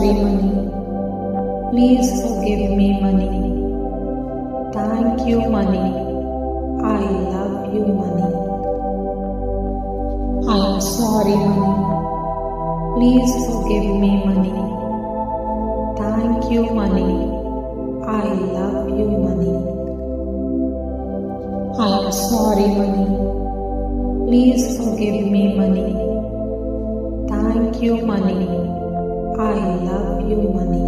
sorry, money. Please forgive me, money. Thank you, money. I love you, money. I am sorry, money. Please forgive me, money. Thank you, money. I love you, money. I am sorry, money. Please forgive me, money. Thank you, money. I love you, money.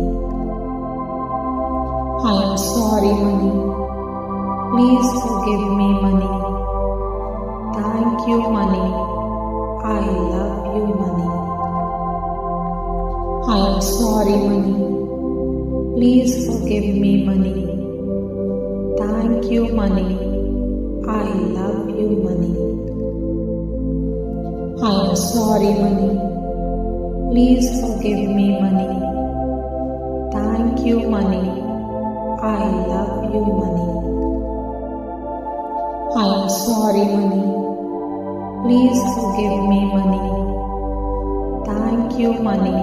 I am sorry, money. Please forgive me, money. Thank you, money. I love you, money. I am sorry, money. Please forgive me, money. Thank you, money. I love you, money. I am sorry, money. Please forgive me, money. Thank you, money. I love you, money. I am sorry, money. Please forgive me, money. Thank you, money.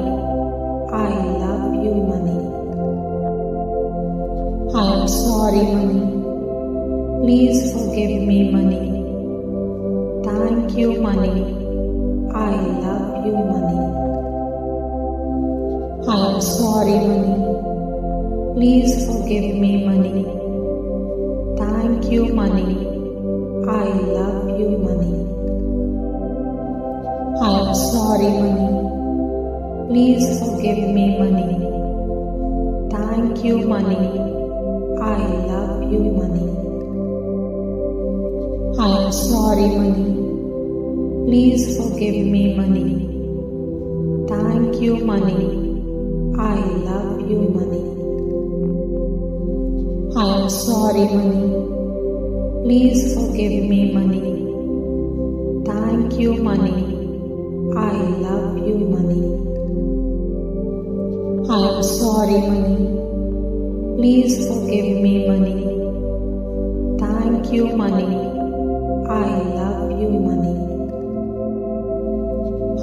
I love you, money. I am sorry, money. Please forgive me, money. Thank you, money. I love you, money. I am sorry, money. Please forgive me, money. Thank you, money. I love you, money. I am sorry, money. Please forgive me, money. Thank you, money. I love you, money. I am sorry, money. Please forgive me, money. Thank you, money. I love you, money. I am sorry, money. Please forgive me, money. Thank you, money. I love you, money. I am sorry, money. Please forgive me, money. Thank you, money. I love you, money.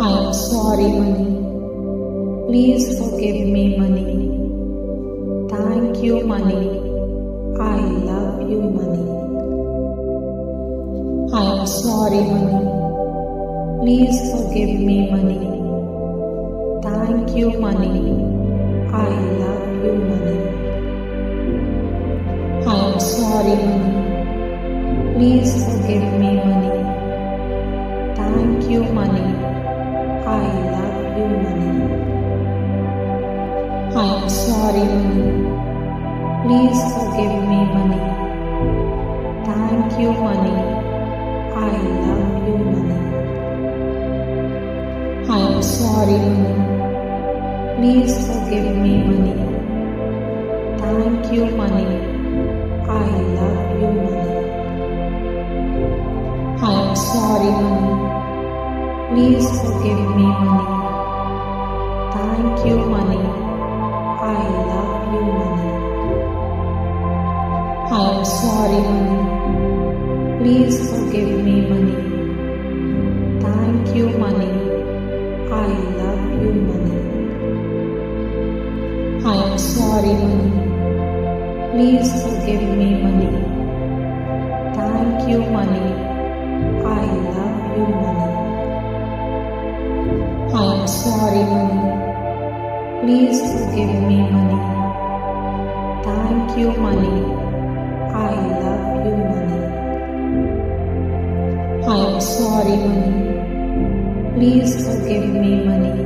I am sorry, money. Please forgive me, money. Thank you, money. I love you, money. I am sorry, money. Please forgive me, money. Thank you, money. I love you, money. I am sorry, money. Please forgive me, money. Thank you, money. I love you, money. I am sorry, money. Please forgive me, money. Thank you, money. I love you, money. I am sorry, money. Please forgive me, money. Thank you, money. I love you, money. I am sorry, money. Please forgive me, money. Thank you, money. I love you, money. I am sorry, money. Please forgive me, money. Thank you, money. I love you, money. I am sorry, money. Please forgive me, money. Thank you, money. I love you, money. I am sorry, money. Please forgive me, money. Thank you, money. I love you, money. I am sorry, money. Please forgive me, money.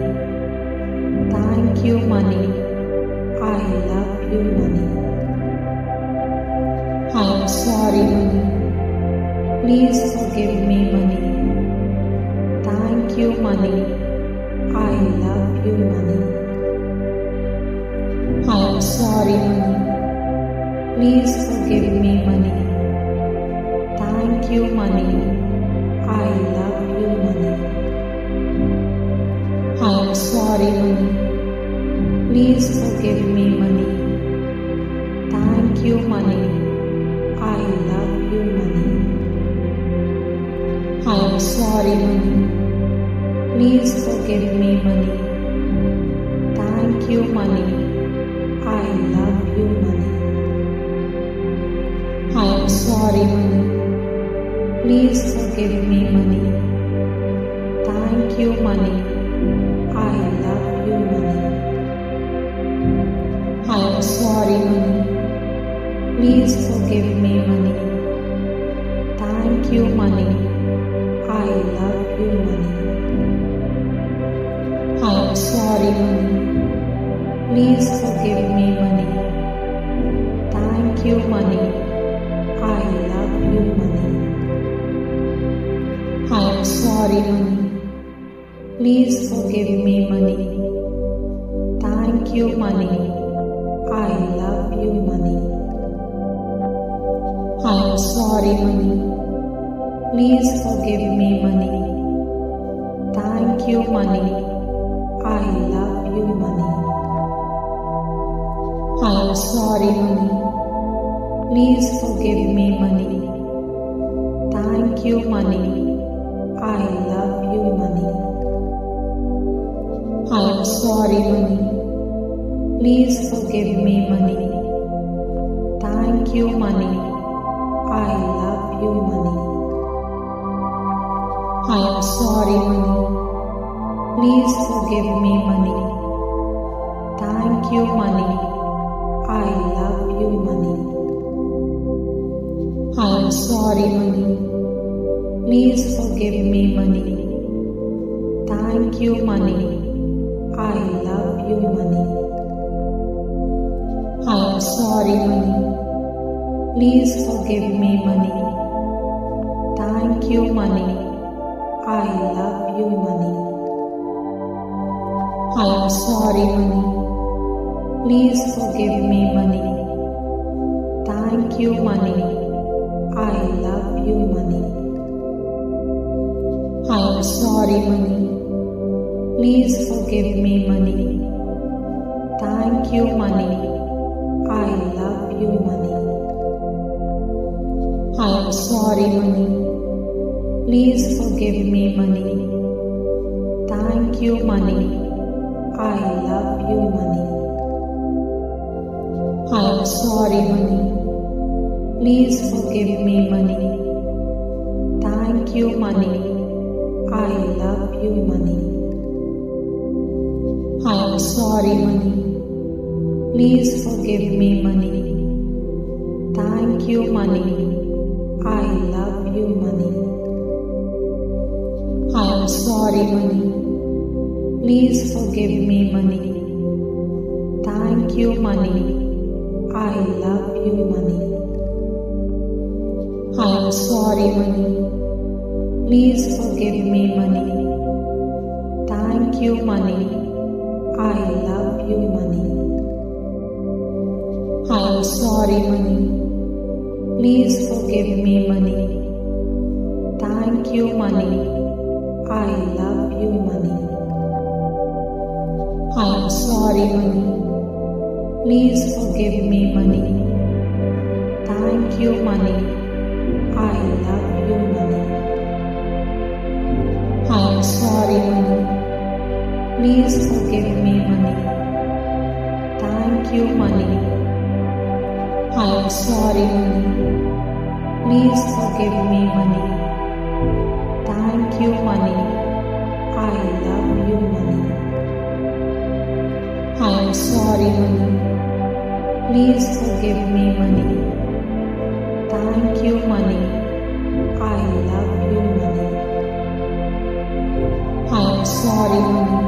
Thank you, money. I love you, money. I am sorry, money. Please forgive me, money. Thank you, money. I love you, money. I am sorry, money. Please forgive me, money. Thank you, money. I love you, money. I am sorry, money. Please forgive me, money. Thank you, money. I love you, money. I am sorry, money. Please forgive me, money. Thank you, money. I love you, money. I am sorry, money. Please forgive me, money. Thank you, money. I love you, money. I am sorry, money. Please forgive me, money. Thank you, money. I love you, money. I am sorry, money. Please forgive me, money. Thank you, money. I love you, money. I am sorry, money. Please forgive me, money. Thank you, money. I love you, money. I am sorry, money. Please forgive me, money. Thank you, money. I love you, money. I am sorry, money. Please forgive me, money. Thank you, money. I love you, money. I am sorry, money. Please forgive me, money. Thank you, money. I love you, money. I am sorry, money. Please forgive me, money. Thank you, money. I love you, money. I am sorry, money. Please forgive me, money. Thank you, money. I love you, money. I am sorry, money. Please forgive me, money. Thank you, money. I love you, money. I am sorry, money. Please forgive me, money. Thank you, money. I love you, money. I am sorry, money. Please forgive me, money. Thank you, money. I love you, money. I am sorry, money. Please forgive me, money. Thank you, money. I love you, money. I am sorry, money. Please forgive me, money. Thank you, money. I love you, money. I am sorry, money. Please forgive me, money. Thank you, money. I love you, money. I am sorry, money. Please forgive me, money. Thank you, money. I love you, money. I am sorry, money. Please forgive me, money. Thank you, money. I love you, money. I am sorry, money. Please forgive me, money. Thank you, money. I love you, money. I am sorry, money. Please forgive me, money. Thank you, money. I love you, money. I am sorry, money. Please forgive me, money. Thank you, money. I am sorry, money. Please forgive me, money. Thank you, money. I love you, money. I am sorry, money. Please forgive me, money. Thank you, money. I love you, money. I am sorry, money.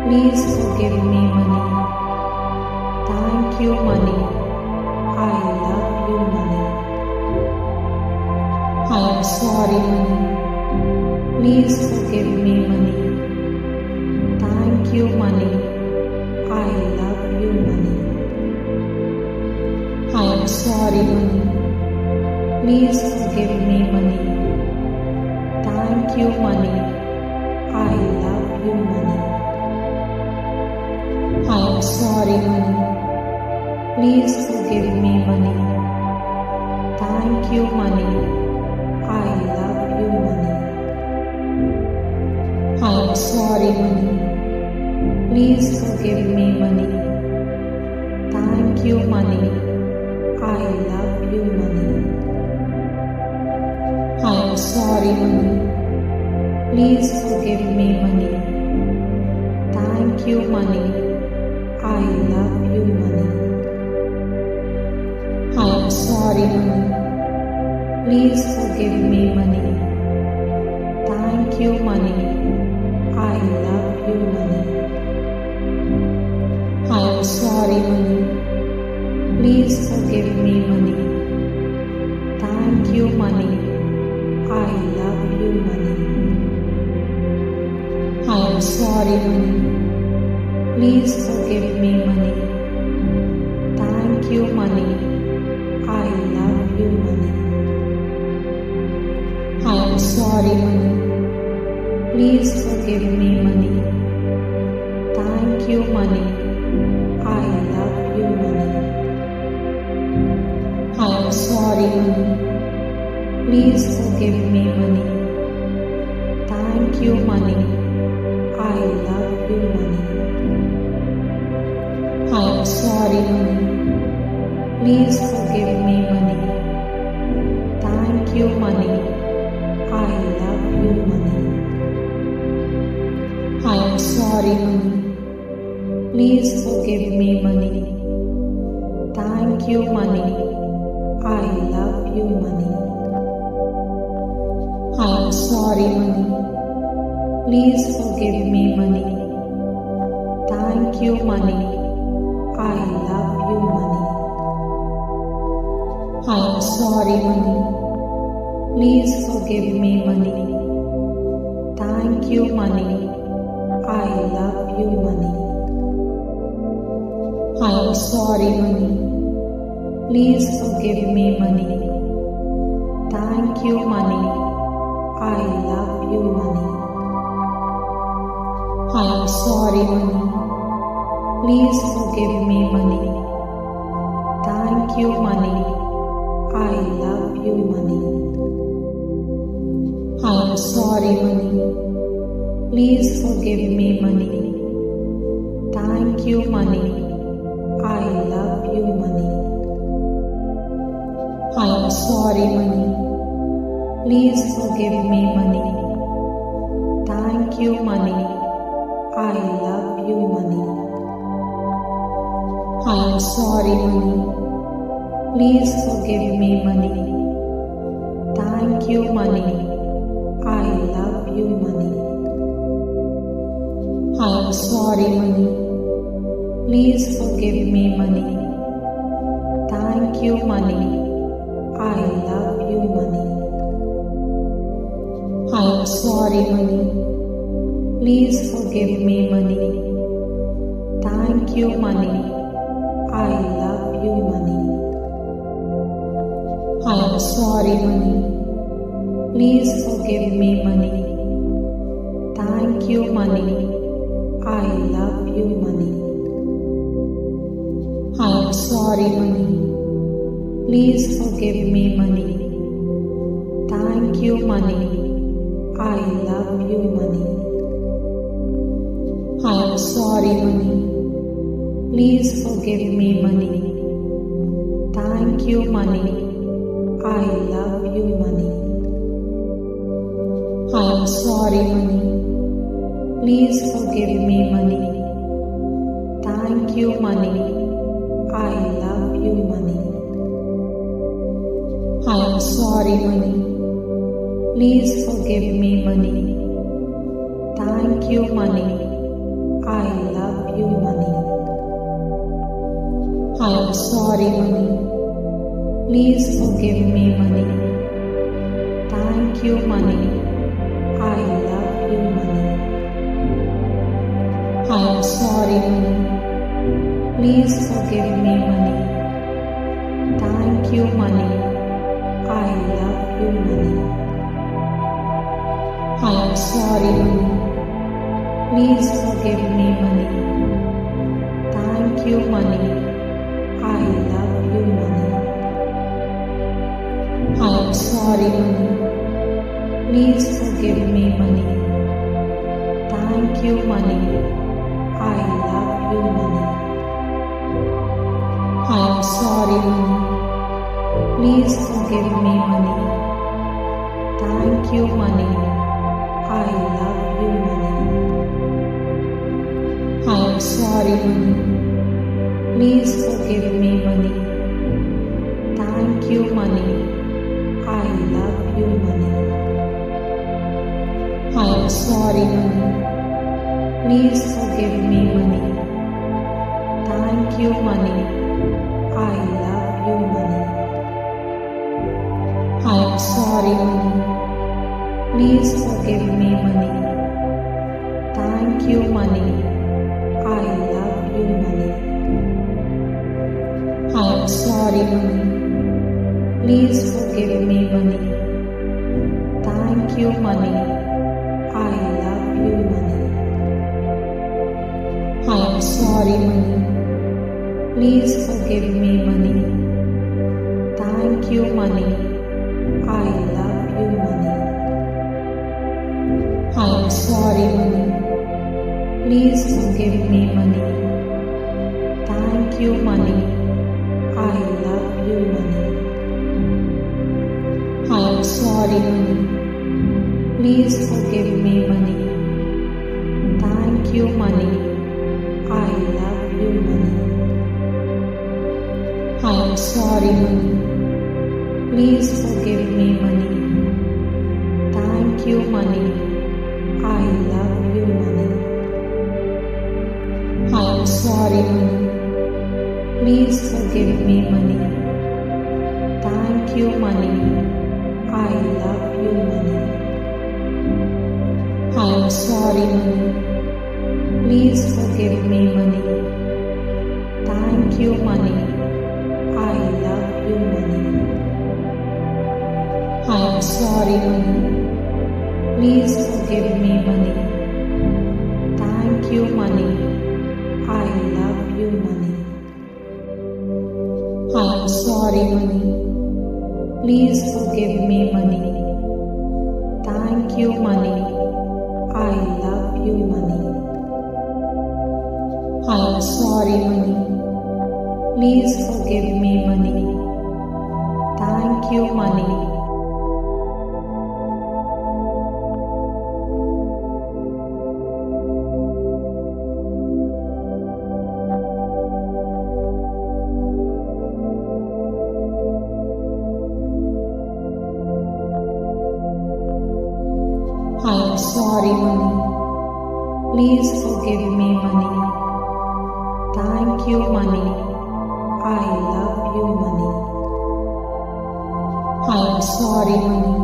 Please forgive me, money. Thank you, money. I love you, money. I am sorry, money. Please forgive me, money. Thank you, money. I love you, money. I am sorry, money. Please forgive me, money. Thank you, money. I love you, money. I am sorry, money. Please forgive me, money. Thank you, money. I love you, money. I am sorry, money. Please forgive me, sorry, money. Please forgive me, money. Thank you, money. I love you, money. I am sorry, money. Please forgive me, money. Thank you, money. I love you, money. I am sorry, money. Please forgive me, money. Thank you, money. I love you, money. I am sorry, money. Please forgive me, money. Thank you, money. I love you, money. I am sorry, money. Please forgive me, money. Thank you, money. I love you, money. I am sorry, money. Please forgive me, money. Thank you, money. I love you, money. I am sorry, money. Please forgive me, money. Thank you, money. I love you, money. I am sorry, money. Please forgive me, money. Thank you, money. I love you, money. I am sorry, money. Please forgive me, money. Thank you, money. I love you, money. I am sorry, money. Please forgive me, money. Thank you, money. I love you, money. I am sorry, money. Please forgive me, money. Thank you, money. I love you, money. I am sorry, money. Please forgive me, money. Thank you, money. I love you, money. I am sorry, money. Please forgive me, money. Thank you, money. I love you, money. I am sorry, money. Please forgive me, money. Thank you, money. I love you, money. I am sorry, money. Please forgive me, money. Thank you, money. I love you, money. I am sorry, money. Please forgive me, money. Thank you, money. I love you, money. I am sorry, money. Please forgive me, money. Thank you, money. I love you, money. I am sorry, money. Please forgive me, money. Thank you, money. I love you, money. I am sorry, money. Please forgive me, money. Thank you, money. I love you, money. I am sorry, money. Please forgive me, money. Thank you, money. I love you, money. I am sorry, money. Please forgive me, money. Thank you, money. I love you, money. I am sorry, money. Please forgive me, money. Thank you, money. I love you, money. I am sorry, money. Please forgive me, money. Thank you, money. I love you, money. I am sorry, money. Please forgive me, money. Thank you, money. I love you, money. I am sorry, money. Please forgive me, money. Thank you, money. I love you, money. I am sorry, money. Please forgive me, money. Thank you, money. I love you, money. I am sorry, money. Please forgive me, money. Thank you, money. I love you, money. I am sorry, money. Please forgive me, money. Thank you, money. I love you, money. I am sorry, money. Please forgive me, money. Thank you, money. I love you, money. I am sorry, money. Please forgive me, money. Thank you, money. I love you, money. I am sorry, money. Please forgive me, money. Thank you, money. I love you, money. I am sorry, money. Please forgive me, money. Thank you, money. I love you, money. I am sorry, money. Please forgive me, money. Thank you, money. I love you, money. I am sorry, money. Please forgive me, money. Thank you, money. I love you, money. I am sorry, money. Please forgive me, money. Thank you, money. I love you, money. I am sorry, money. Please forgive me, money. Thank you, money. I love you, money. I am sorry, money. Please forgive me, money. Thank you, money. I love you, money. I am sorry, money. Please forgive me, money. Thank you, money. I love you, money. I am sorry, money. Please forgive me, money. Thank you, money. I love you, money. I am sorry, money. Please forgive me, money. Thank you, money. I am sorry, money. Please forgive me, money. Thank you, money. I love you, money. I am sorry, money.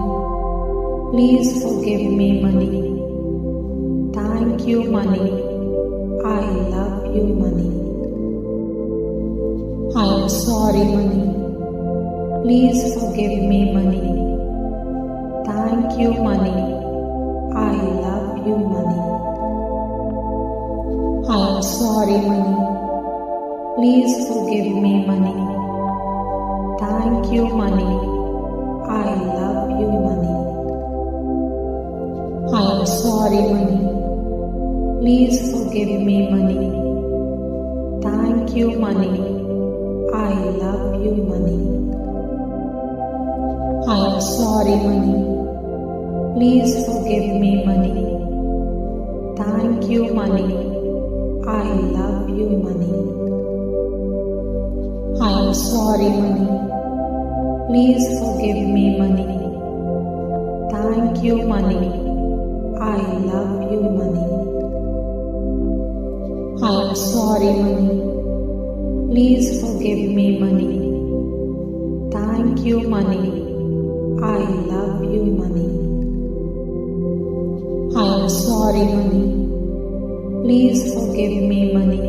Please forgive me, money. Thank you, money. I love you, money. I am sorry, money. Please forgive me, money. Thank you, money. I love you, money. I am sorry, money. Please forgive me, money. Thank you, money. I love you, money. I am sorry, money. Please forgive me, money. Thank you, money. I love you, money. I am sorry, money. Please forgive me, money. Thank you, money. I love you, money. I am sorry, money. Please forgive me, money. Thank you, money. I love you, money. I am sorry, money. Please forgive me, money. Thank you, money. I love you, money. I am sorry, money. Please forgive me, money.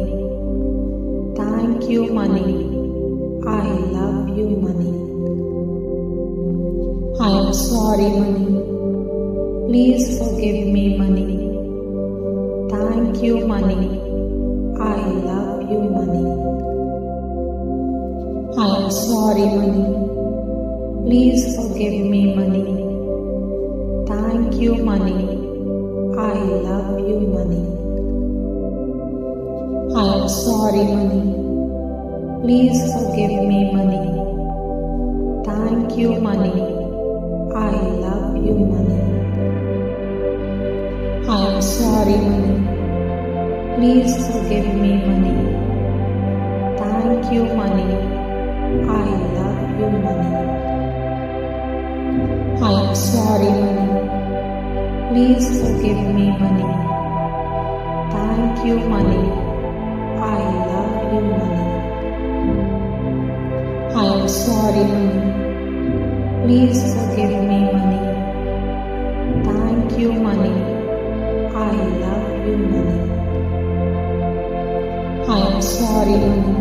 Thank you, money. I love you, money. I am sorry, money. Please forgive me, money. Thank you, money. I love you, money. I am sorry, money. Please forgive me, money. Thank you, money. I love you, money. I am sorry, money. Please forgive me, money. Thank you, money. I love you, money. sorry, money. Please forgive me, money. Thank you, money. I love you, money. I am sorry, money. Please forgive me, money. Thank you, money. I love you, money. I am sorry, money. Please forgive me, money. Thank you, money. I love you, money. I am sorry, money.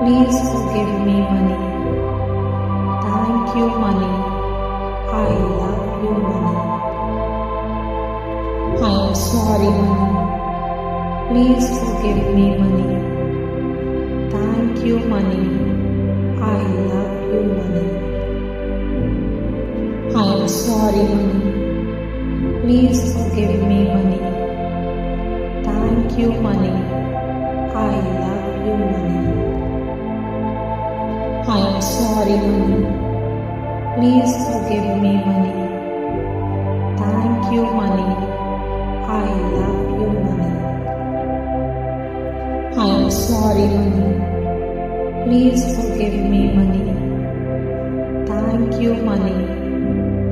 Please forgive me, money. Thank you, money. I love you, money. I am sorry, money. Please forgive me, money. Thank you, money. I love you, money. I am sorry, money. Please forgive me, money. Thank you, money. I love you, money. I am sorry, money. Please forgive me, money. Thank you, money. I love you, money. I am sorry, money. Please forgive me, money. Thank you, money.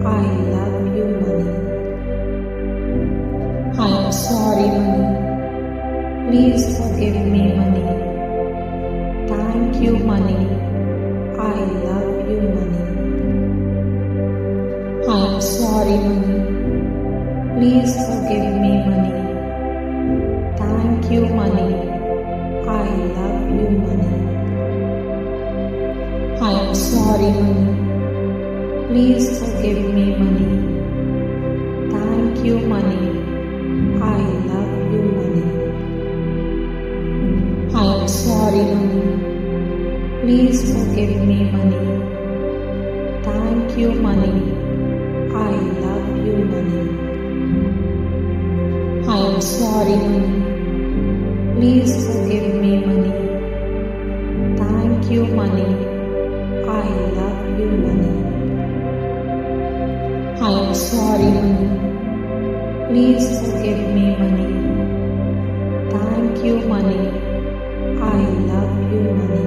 I love you, money. I am sorry, money. Please forgive me, money. Thank you, money. I love you, money. I am sorry, money. Please forgive me, money. Thank you, money. I love you, money. I am sorry, money. Please forgive me, money. Thank you, money. I love you, money. I am sorry, money. Please forgive me, money. Thank you, money. I love you, money. I am sorry, money. Please forgive me, money. Thank you, money. I love you, money. I am sorry, money. Please forgive me, money. Thank you, money. I love you, money.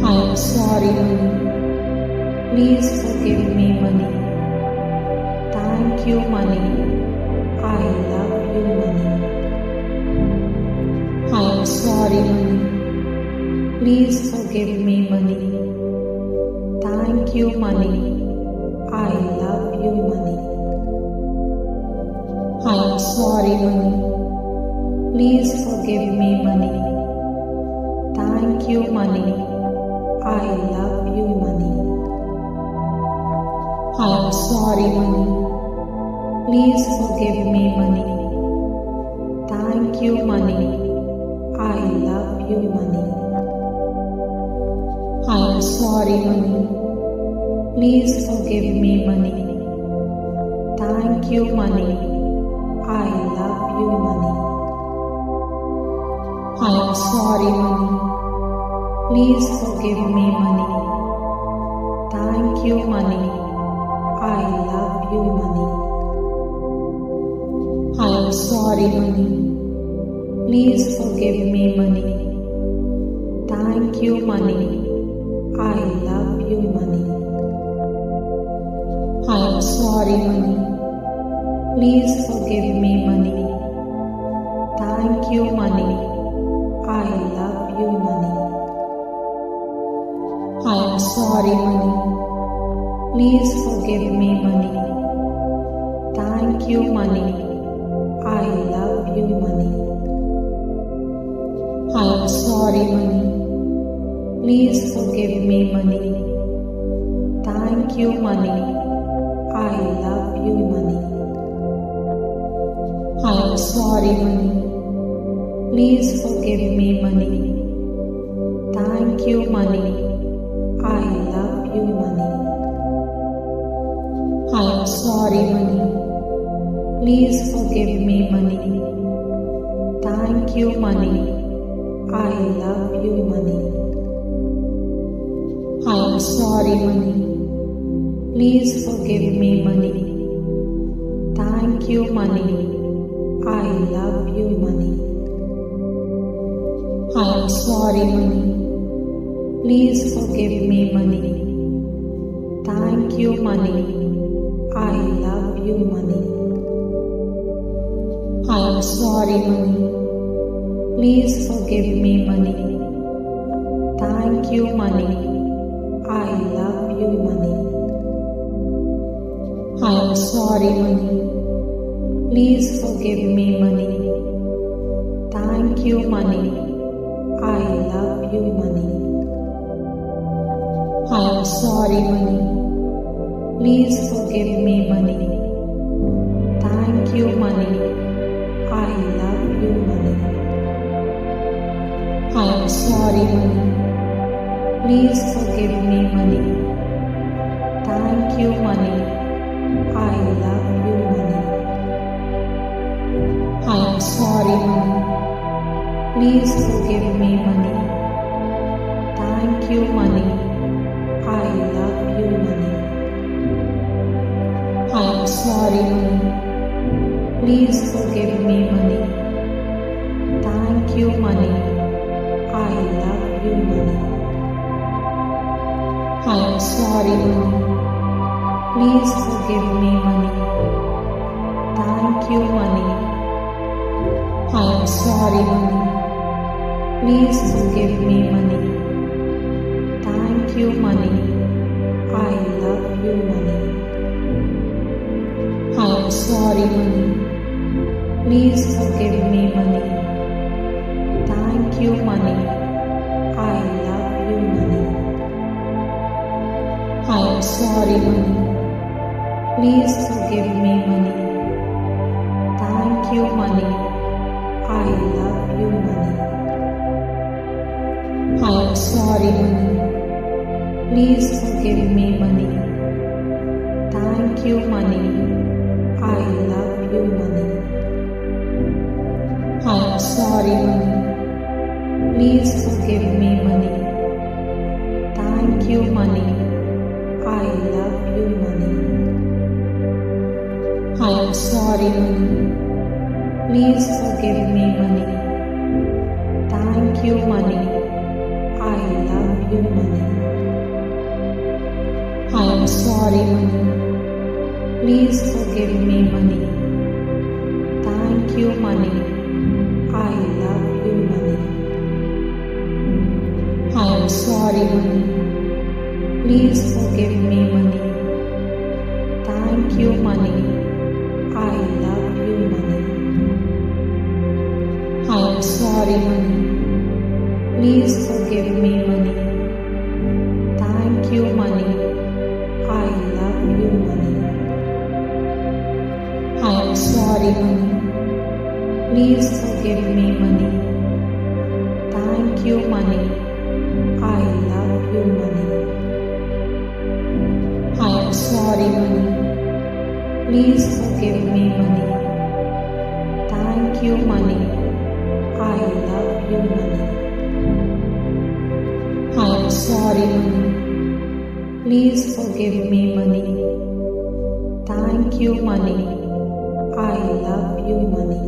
I am sorry, money. Please forgive me, money. Thank you, money. I love you, money. I am sorry, money. Please forgive me, money. Thank you, money. I love you, money. I am sorry, money. Please forgive me, money. Thank you, money. I love you, money. I am sorry, money. Please forgive me, money. Thank you, money. I love you, money. I am sorry, money. Please forgive me, money. Thank you, money. I love you, money. I am sorry, money. Please forgive me, money. Thank you, money. I love you, money. I am sorry, money. Please forgive me, money. Thank you, money. I love you, money. I am sorry, money. Please forgive me, money. Thank you, money. I love you, money. I am sorry, money. Please forgive me, money. Thank you, money. I love you, money. I am sorry, money. Please forgive me, money. Thank you, money. I love you, money. I am sorry, money. Please forgive me, money. Thank you, money. I love you, money. I am sorry, money. Please forgive me, money. Thank you, money. I love you, money. I am sorry, money. Please forgive me, money. Thank Thank you, money. I love you, money. I am sorry, money. Please forgive me, money. Thank you, money. I love you, money. I am sorry, money. Please forgive me, money. Thank you, money. I love you, money. I am sorry, money. Please forgive me, money. Thank you, money. I love you, money. I am sorry, money. Please forgive me, money. Thank you, money. I love you, money. I am sorry, money. Please forgive me, money. Thank you, money. I love you, money. I am sorry, money. Please forgive me, money. Thank you, money. I love you, money. I am sorry, money. Please forgive me, money. Thank you, money. I love you, money. I am sorry, money. Please forgive me, money. Thank you, money. I am sorry, money. Please forgive me, money. Thank you, money. I love you, money. I am sorry, money. Please forgive me, money. Thank you, money. I love you, money. I am sorry, money. Please forgive me, money. Thank you, money. I love you, money. I am sorry, money. Please forgive me, money. Thank you, money. I love you, money. I am sorry, money. Please forgive me, money. Thank you, money. I love you, money. I am sorry, money. Please forgive me, money. Thank you, money. I love you, money. I am sorry, money. Please forgive me, money. Thank you, money. I love you, money. I am sorry, money. Please forgive me, money. Thank you, money. I love you, money. I am sorry, money. Please forgive me, money. Thank you, money. I love you, money. I am sorry, money. Please forgive me, money. Thank you, money. I love you, money. I am sorry, money. Please forgive me, money. Thank you, money. I love you, money. I am sorry, money. Please forgive me, money. Thank you, money. I love you, money.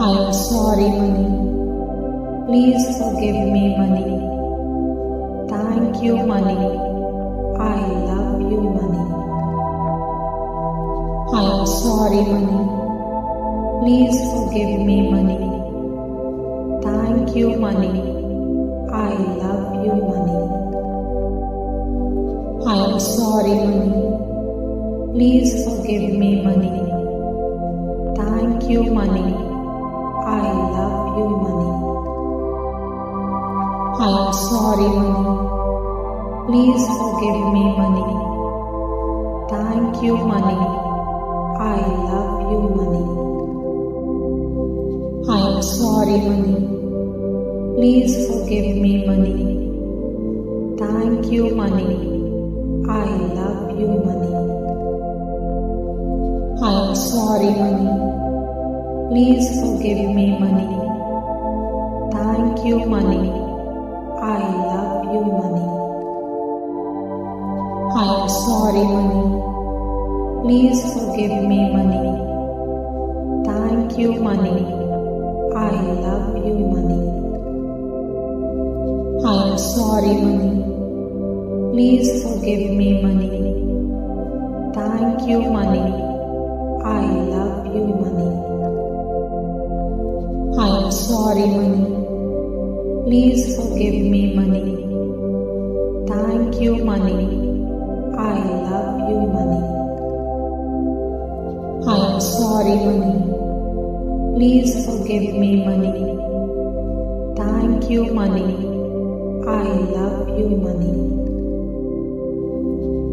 I am sorry, money. Please forgive me, money. Thank you, money. I love you, money. I am sorry, money. Please forgive me, money. Thank you, money. I love you, money. I am sorry, money. Please forgive me, money. Thank you, money. I love you, money. I am sorry, money. Please forgive me, money. Thank you, money. I love you, money. I am sorry, money. Please forgive me, money. Thank you, money. I love you, money. I am sorry, money. Please forgive me, money. Thank you, money. I love you, money. I am sorry, money. Please forgive me, money. Thank you, money. I love you, money. I am sorry, money. Please forgive me, money. Thank you, money. I love you, money. I am sorry, money. Please forgive me, money. Thank you, money. I love you, money. I am sorry, money. Please forgive me, money. Thank you, money. I love you, money.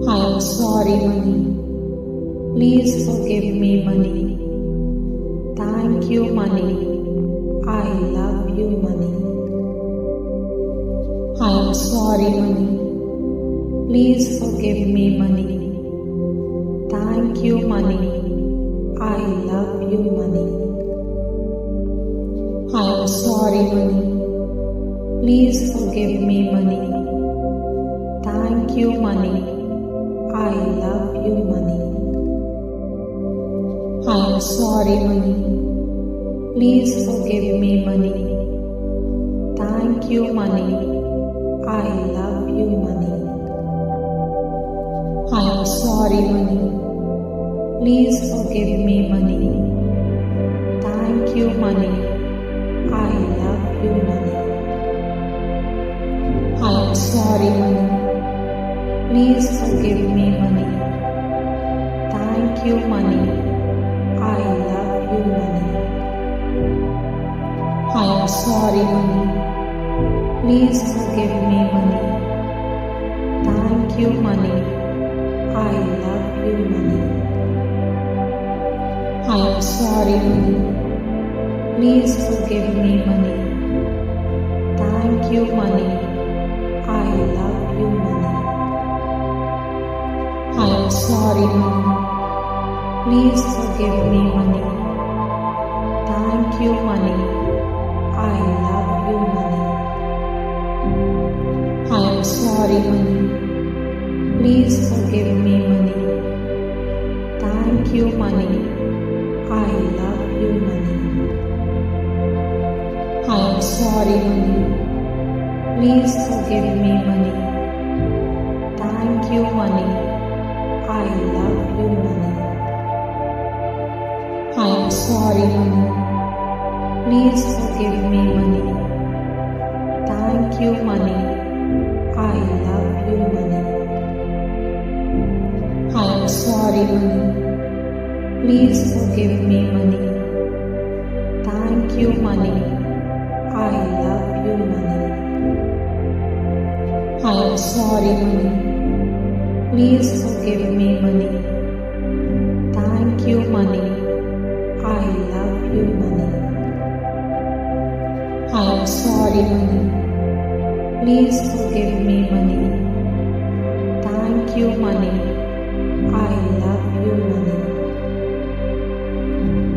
I am sorry, money. Please forgive me, money. Thank you, money. I love you, money. I am sorry, money. Please forgive me, money. Thank you, money. I love you, money. I am sorry, money. Please forgive me, money. Thank you, money. I love you, money. I am sorry, money. Please forgive me, money. Thank you, money. I love you, money. I am sorry, money. Please forgive me, money. Thank you, money. I love you, money. I am sorry, money. Please forgive me, money. Thank you, money. I love you, money. I am sorry, money. Please forgive me, money. Thank you, money. I love you, money. I am sorry, money. Please forgive me, money. Thank you, money. I love you, money. I am sorry, money. Please forgive me, money. Thank you, money. I love you, money. I am sorry, money. Please forgive me, money. Thank you, money. I love you, money. I am sorry, money. Please forgive me, money. Thank you, money. I love you, money. I am sorry, money. Please forgive me, money. Thank you, money. I love you, money. I am sorry, money. Please forgive me, money. Thank you, money. I love you, money. I am sorry, money. Please forgive me, money. Thank you, money. I love you, money. I am sorry, money. Please forgive me, money. Thank you, money. I love you, money.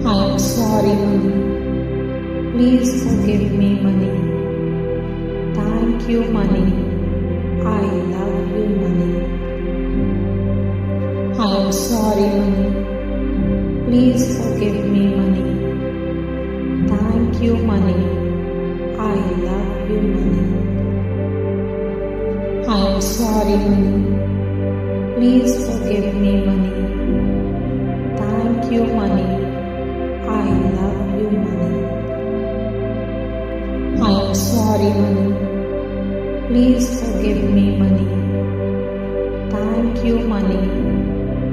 I am sorry, money. Please forgive me, money. Thank you, money. I love you, money. I am sorry, money. Please forgive me, money. Thank you, money. I love you, money. I am sorry, money. Please forgive me, money. Thank you, money. I love you, money. I am sorry, money. Please forgive me, money. Thank you, money.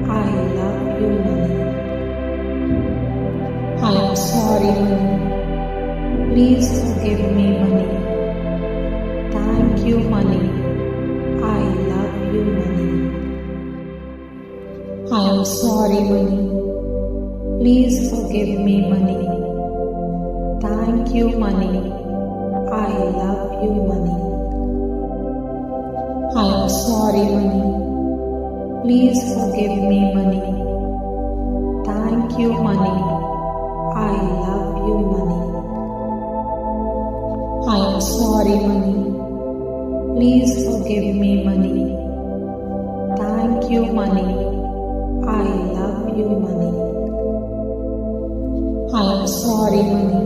I love you, money. I am sorry, money. Please forgive me, money. Thank you, money. I love you, money. I am sorry, money. Please forgive me, money. Thank you, money. I love you, money. I am sorry, money. Please forgive me, money. Thank you, money. I love you, money. I am sorry, money. Please forgive me, money. Thank you, money. I love you, money. I am sorry, money.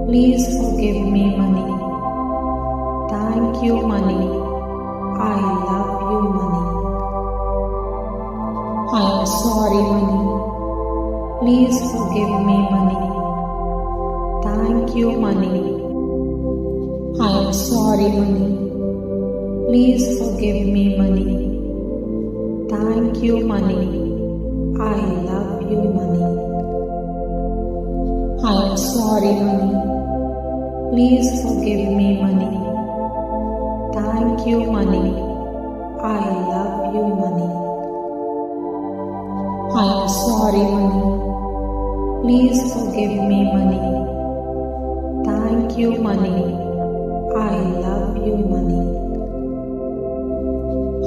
Please forgive me, money. Thank you, money. I love you, money. I am sorry, money. Please forgive me, money. Thank you, money. I am sorry, money. Please forgive me, money. Thank you, money. I love you, money. I am sorry, money. Please forgive me, money. Thank you, money. I love you, money. I am sorry, money. Please forgive me, money. Thank you, money. I love you, money.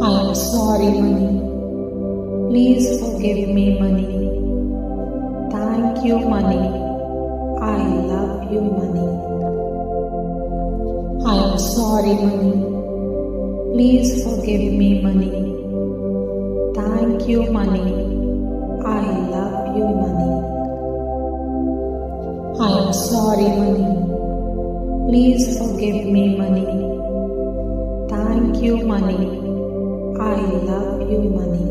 I am sorry, money. Please forgive me, money. Thank you, money. I love you, money. I am sorry, money. Please forgive me, money. Thank you, money. I love you, money. I am sorry, money. Please forgive me, money. Thank you, money. I love you, money.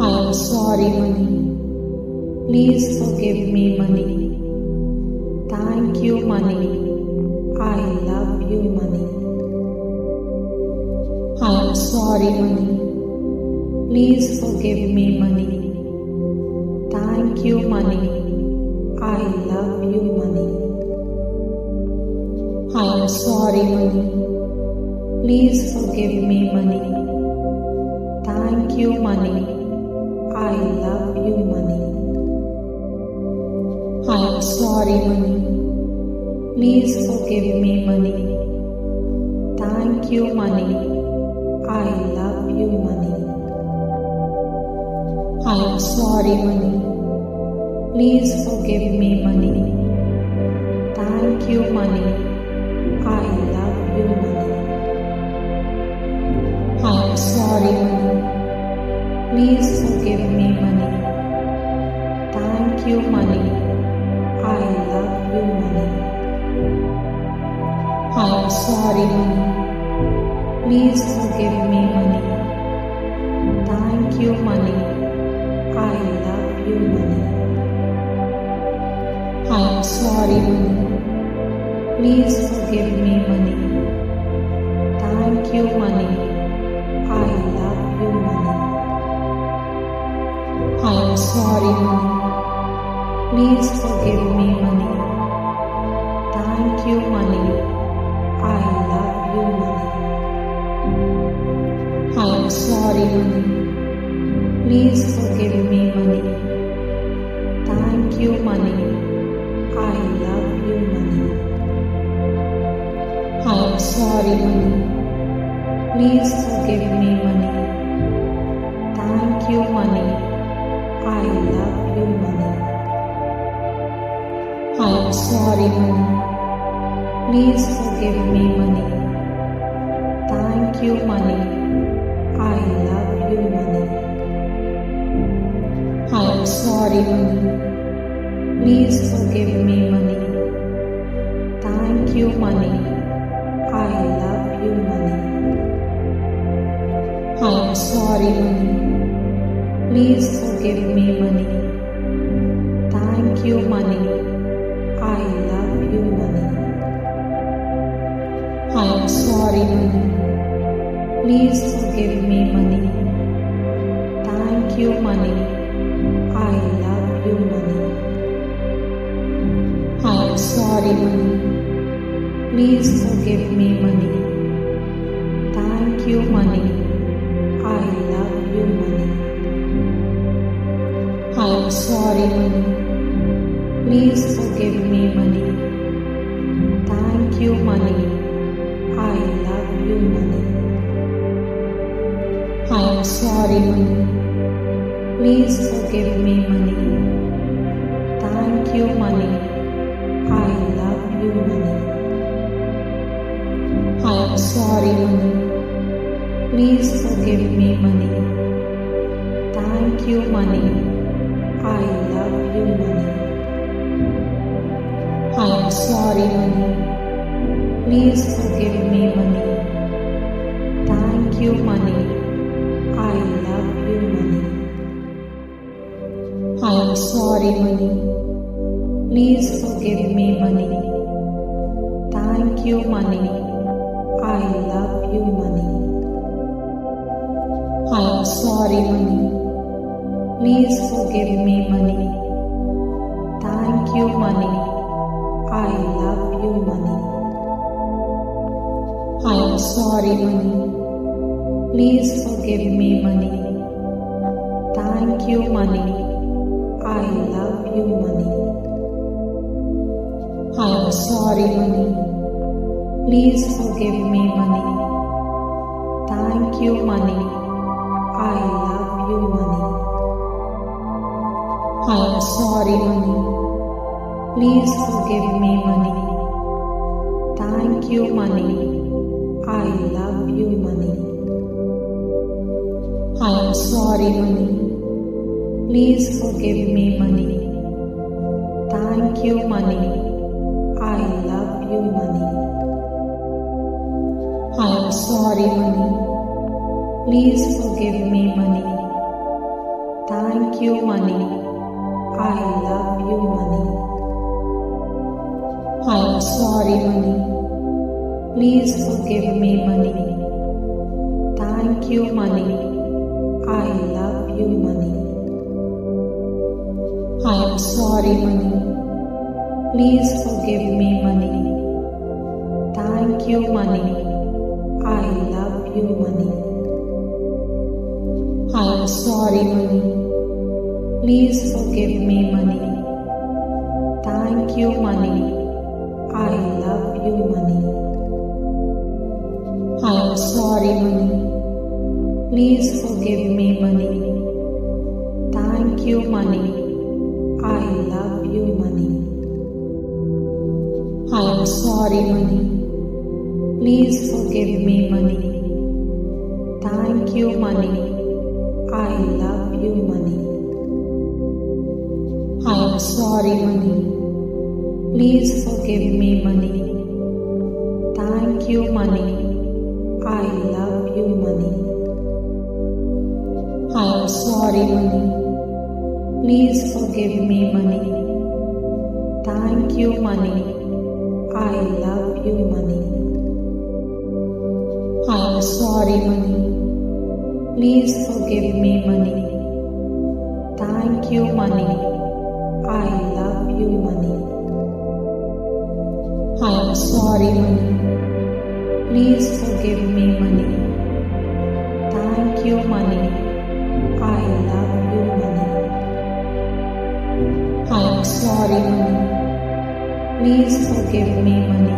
I am sorry, money. Please forgive me, money. Thank you, money. I love you, money. I am sorry, money. Please forgive me, money. Thank you, money. I love you, money. I am sorry, money. Please forgive me, money. Thank you, money. I love you, money. I am sorry, money. Please forgive me, money. Thank you, money. I love you, money. I am sorry, money. Please forgive me, money. Thank you, money. I love you, money. I am sorry, money. Please forgive me, money. Thank you, money. I love you, money. I am sorry, money. Please forgive me, money. Thank you, money. I love you, money. I am sorry, money. Please forgive me, money. Thank you, money. I love you, money. I am sorry, money. Please forgive me, money. Thank you, money. I love you, money. I am sorry, money. Please forgive me, money. Thank you, money. I love you, money. I am sorry, money. Please forgive me, money. Thank you, money. I love you, money. I am sorry, money. Please forgive me, money. Thank you, money. I love you, money. I am sorry, money. Please forgive me, money. Thank you, money. I love you, money. I am sorry, money. Please forgive me, money. Thank you, money. I love you, money. I am sorry, money. Please forgive me, money. Thank you, money. I love you, money. I am sorry, money. Please forgive me, money. Thank you, money. I love you, money. I am sorry, money. Please forgive me, money. Thank you, money. I love you, money. I am sorry, money. Please forgive me, money. Thank you, money. I love you, money. I am sorry, money. Please forgive me, money. Please forgive me, money. Thank you, money. I love you, money. I am sorry, money. Please forgive me, money. Thank you, money. I love you, money. I am sorry, money. Please forgive me, money. Thank you, money. I love you, money. I am sorry, money. Please forgive me, money. Thank you, money. I love you, money. I am sorry, money. Please forgive me, money. Thank you, money. I love you, money. I am sorry, money. Please forgive me, money. Thank you, money. I love you, money. I am sorry, money. Please forgive me, money. Thank you, money. I love you, money. I am sorry, money. Please forgive me, money. Thank you, money. I love you, money. I am sorry, money. Please forgive me, money. Thank you, money. I love you, money. I am sorry, money. Please forgive me, money. Thank you, money. I love you, money. I am sorry, money. Please forgive me, money. Thank you, money. I love you, money. I am sorry, money. Please forgive me, money. Thank you, money. I love you, money. I am sorry, money. Please forgive me, money. Thank you, money. I love you, money. I am sorry, money. Please forgive me, money. Thank you, money. I love you, money. I am sorry, money. Please forgive me, money. Thank you, money. I love you, money. I am sorry, money. Please forgive me, money. Thank you, money. I love you, money. I am sorry, money. Please forgive me, money. Thank you, money. I love you, money. I am sorry, money. Please forgive me, money.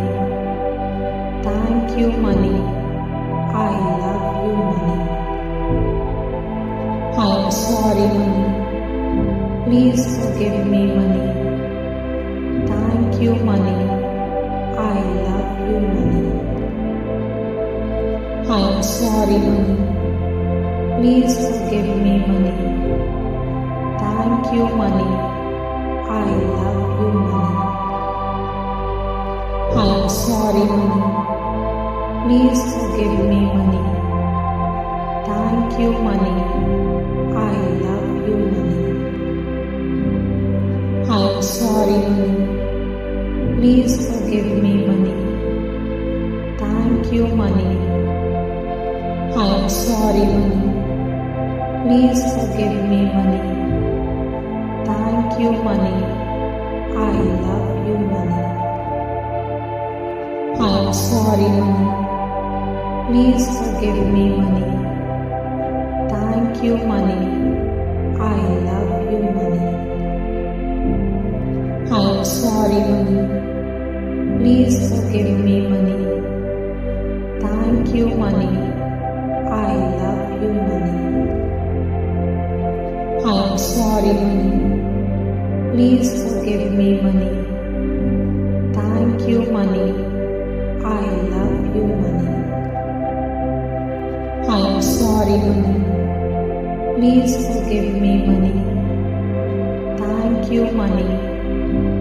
Thank you, money. I love you, money. I am sorry, money. Please forgive me, money. Thank you, money. I love you, money. I am sorry, money. Please forgive me, money. Thank you, money. I love you, money. I am sorry, money. Please forgive me, money. Thank you, money. I love you, money. I am sorry, money. Please forgive me, money. Thank you, money. I am sorry, money. Please forgive me, money. Thank you, money. I love you, money. I am sorry, money. Please forgive me, money. Thank you, money. I love you, money. I am sorry, money. Please forgive me, money. Thank you, money. I love you, money. I am sorry, money. Please forgive me, money. Thank you, money. I love you, money. I am sorry, money. Please forgive me, money. Thank you, money.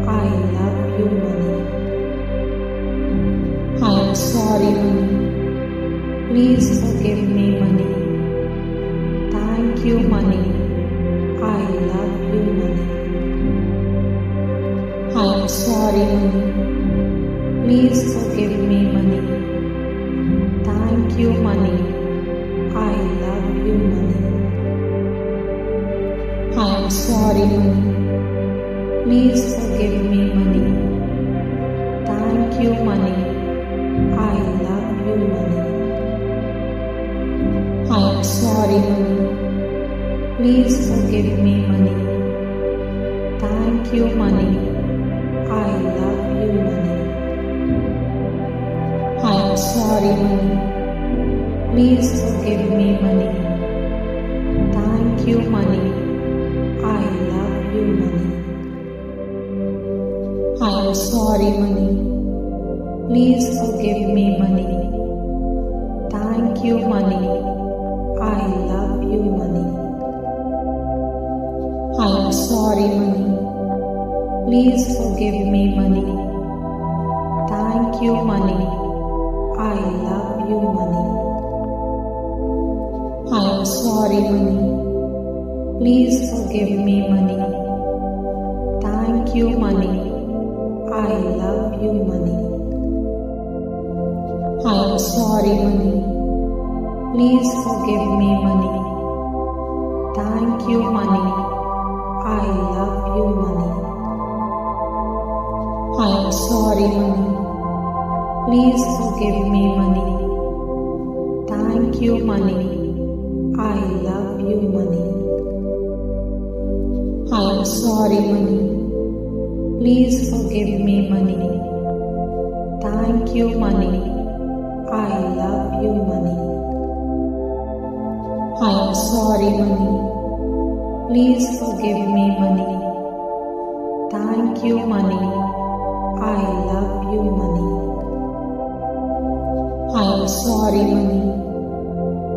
I love you, money. I am sorry, money. Please forgive me, money. Thank you, money. I love you, money. I am sorry, money. Please forgive me, money. Thank you, money. I love you, money. I am sorry, money. Please forgive me, money. Thank you, money. I love you, money. I am sorry, money. Please forgive me, money. Thank you, money. I love you, money. I am sorry, money. Please forgive me, money. Thank you, money. I love you, money. I am sorry, money. Please forgive me, money. Thank you, money. I love you, money. I am sorry, money. Please forgive me, money. Thank you, money. I love you, money. I am sorry, money. Please forgive me, money. Thank you, money. I love you, money. I am sorry, money. Please forgive me, money. Thank you, money. I love you, money. I am sorry, money. Please forgive me, money. Thank you, money. I love you, money. I am sorry, money. Please forgive me, money. Thank you, money. I love you, money. I am sorry, money. Please forgive me, money. Thank you, money. I love you, money. I am sorry, money.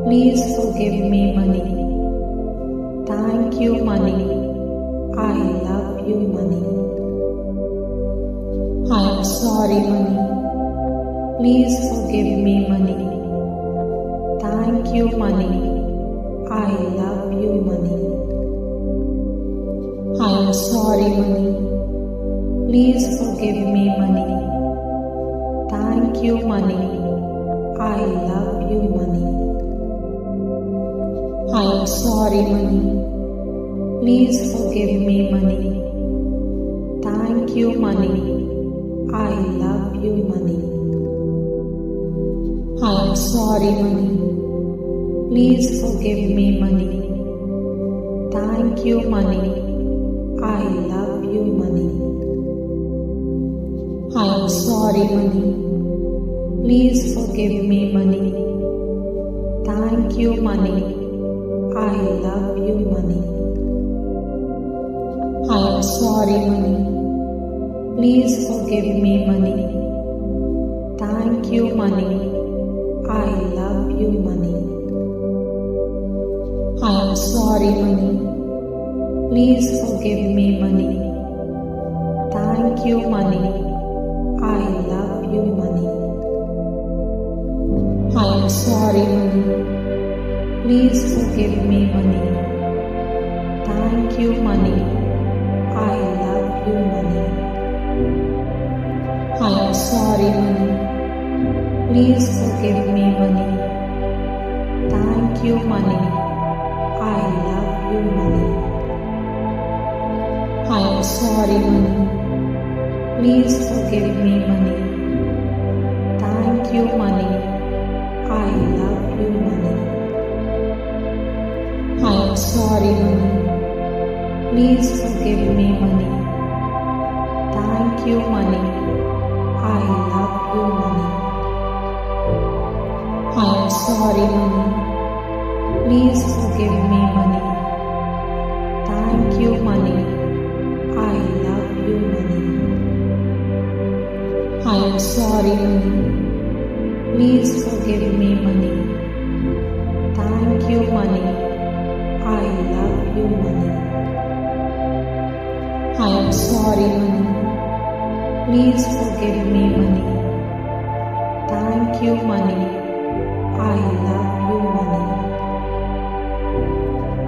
Please forgive me, money. Thank you, money. I love you, money. I am sorry, money. Please forgive me, money. Thank you, money. I love you, money. I am sorry, money. Please forgive me, money. Thank you, money. I love you, money. I am sorry, money. Please forgive me, money. Thank you, money. I love you, money. I am sorry, money. Please forgive me, money. Thank you, money. I love you, money. I am sorry, money. Please forgive me, money. Thank you, money. I love you, money. I am sorry, money. Please forgive me, money. Thank you, money. I love you, money. I am sorry, money. Please forgive me, money. Thank you, money. I love you, money. I am sorry, money. Please forgive me, money. Thank you, money. I love you, money. I am sorry, money. Please forgive me, money. Thank you, money. I love you, money. I am sorry, money. Please forgive me, money. Thank you, money. I love you, money. I am sorry, money. Please forgive me, money. Thank you, money. I love you, money. I am sorry, money. Please forgive me, money. Thank you, money. I love you, money. I am sorry, money. Please forgive me, money. Thank you, money. I love you, money. I am sorry, money. Please forgive me, money. Thank you, money. I love you, money.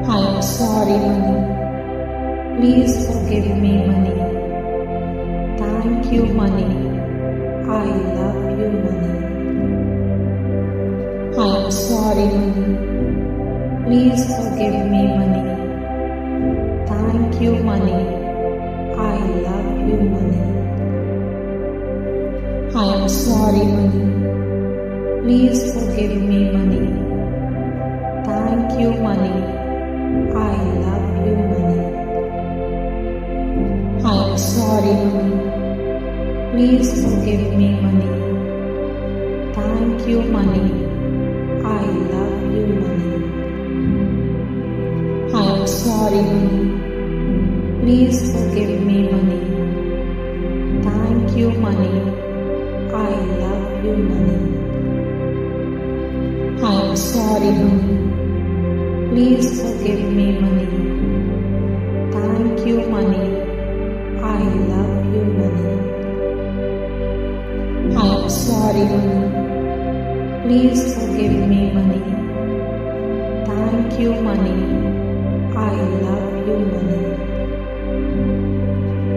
I am sorry, money. Please forgive me, money. Thank you, money. I love you, money. I am sorry, money. Please forgive me, money. Thank you, money. I love you, money. I am sorry, money. Please forgive me, money. Thank you, money. I love you, money. I am sorry, money. Please forgive me, money. Thank you, money. I love you, money. I am sorry, money. Please forgive me, money. Thank you, money. I love you, money. I am sorry, money. Please forgive me, money. Thank you, money. I love you, money. I am sorry, money. Please forgive me, money. Thank you, money. I love you, money.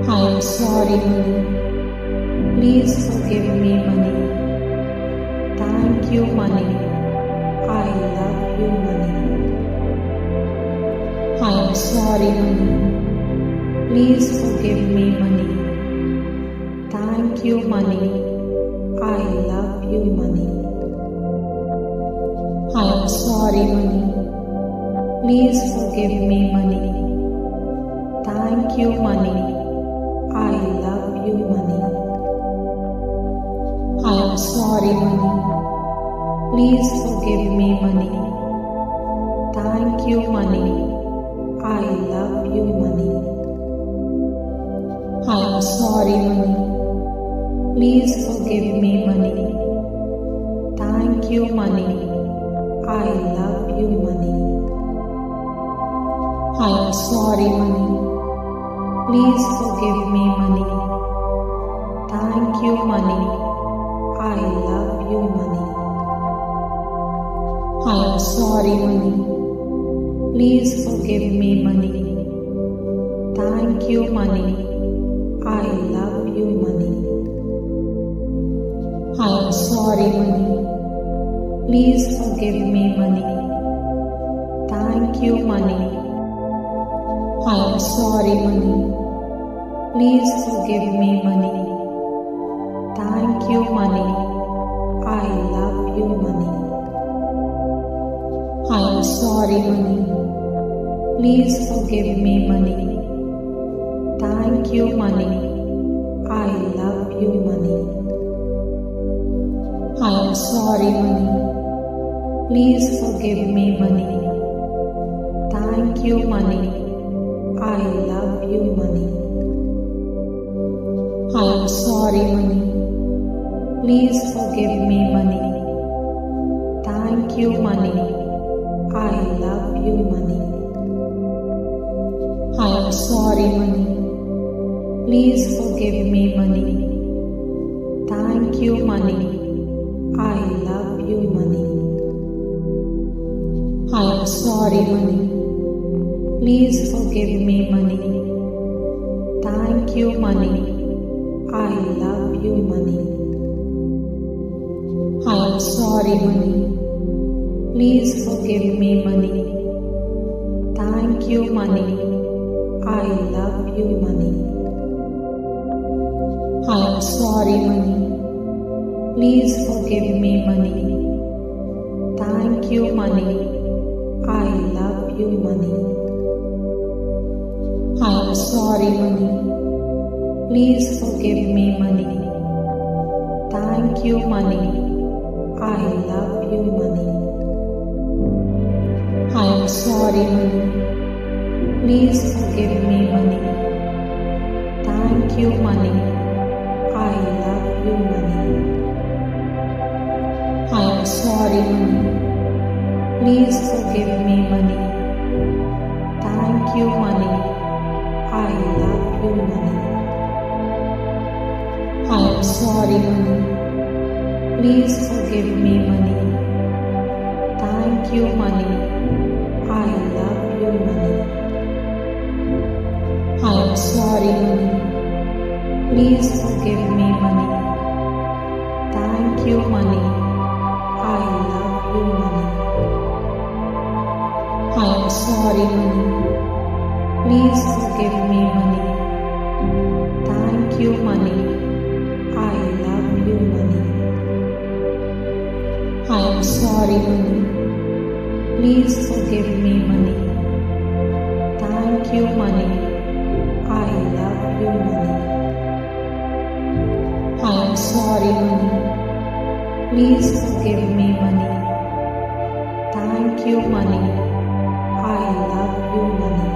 I am sorry, money. Please forgive me, money. Thank you, money. I love you, money. I am sorry, money. Please forgive me, money. Thank you, money. I love you, money. I am sorry, money. Please forgive me, money. Thank you, money. I love you, money. I am sorry, money. Please forgive me, money. Thank you, money. I love you, money. I am sorry, money. Please forgive me, money. Thank you, money. I love you, money. I am sorry, money. Please forgive me, money. Thank you, money. I love you, money. I am sorry, money. Please forgive me, money. Thank you, money. I love you, money. I am sorry, money. Please forgive me, money. Thank you, money. I am sorry, money. Please forgive me, money. Thank you, money. I love you, money. I am sorry, money. Please forgive me, money. Thank you, money. I love you, money. I am sorry, money. Please forgive me, money. Thank you, money. I love you, money. I am sorry, money. Please forgive me, money. Thank you, money. I love you, money. I am sorry, money. Please forgive me, money. Thank you, money. I love you, money. I am sorry, money. Please forgive me, money. Thank you, money. I love you, money. I am sorry, money. Please forgive me, money. Thank you, money. I love you, money. I am sorry, money. Please forgive me, money. Thank you, money. I love you, money. I am sorry, money. Please forgive me, money. Thank you, money. I love you, money. I am sorry, money. Please forgive me, money. Thank you, money. I love you, money. I am sorry, money. Please forgive me, money. Thank you, money. I love you, money. I am sorry, money. Please forgive me, money. Thank you, money. I love you, money. I am sorry, money. Please forgive me, money. Thank you, money. I love you, money. I am sorry, money. Please forgive me, money. Thank you, money. I love you, money. I am sorry, money. Please forgive me, money. Thank you, money. I love you, money. I am sorry, money. Please forgive me, money. Thank you, money. I love you, money.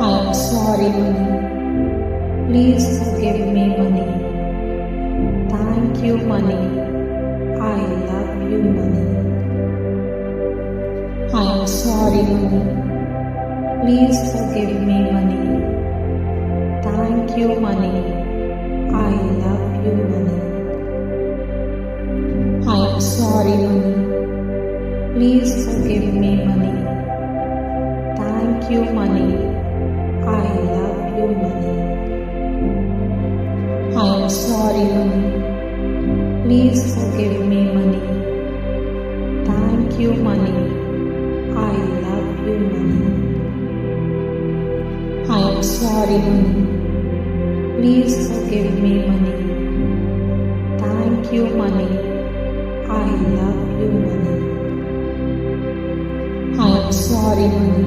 I am sorry, money. Please forgive me, money. Thank you, money. I love you, money. I am sorry, money. Please forgive me, money. Thank you, money. I love you, money. I am sorry, money. Please forgive me, money. Thank you, money. I love you, money. I am sorry, money. Please forgive me, money. Thank you, money. I love you, money. I am sorry, money. Please forgive me, money. Thank you, money. I love you, money. I am sorry, money.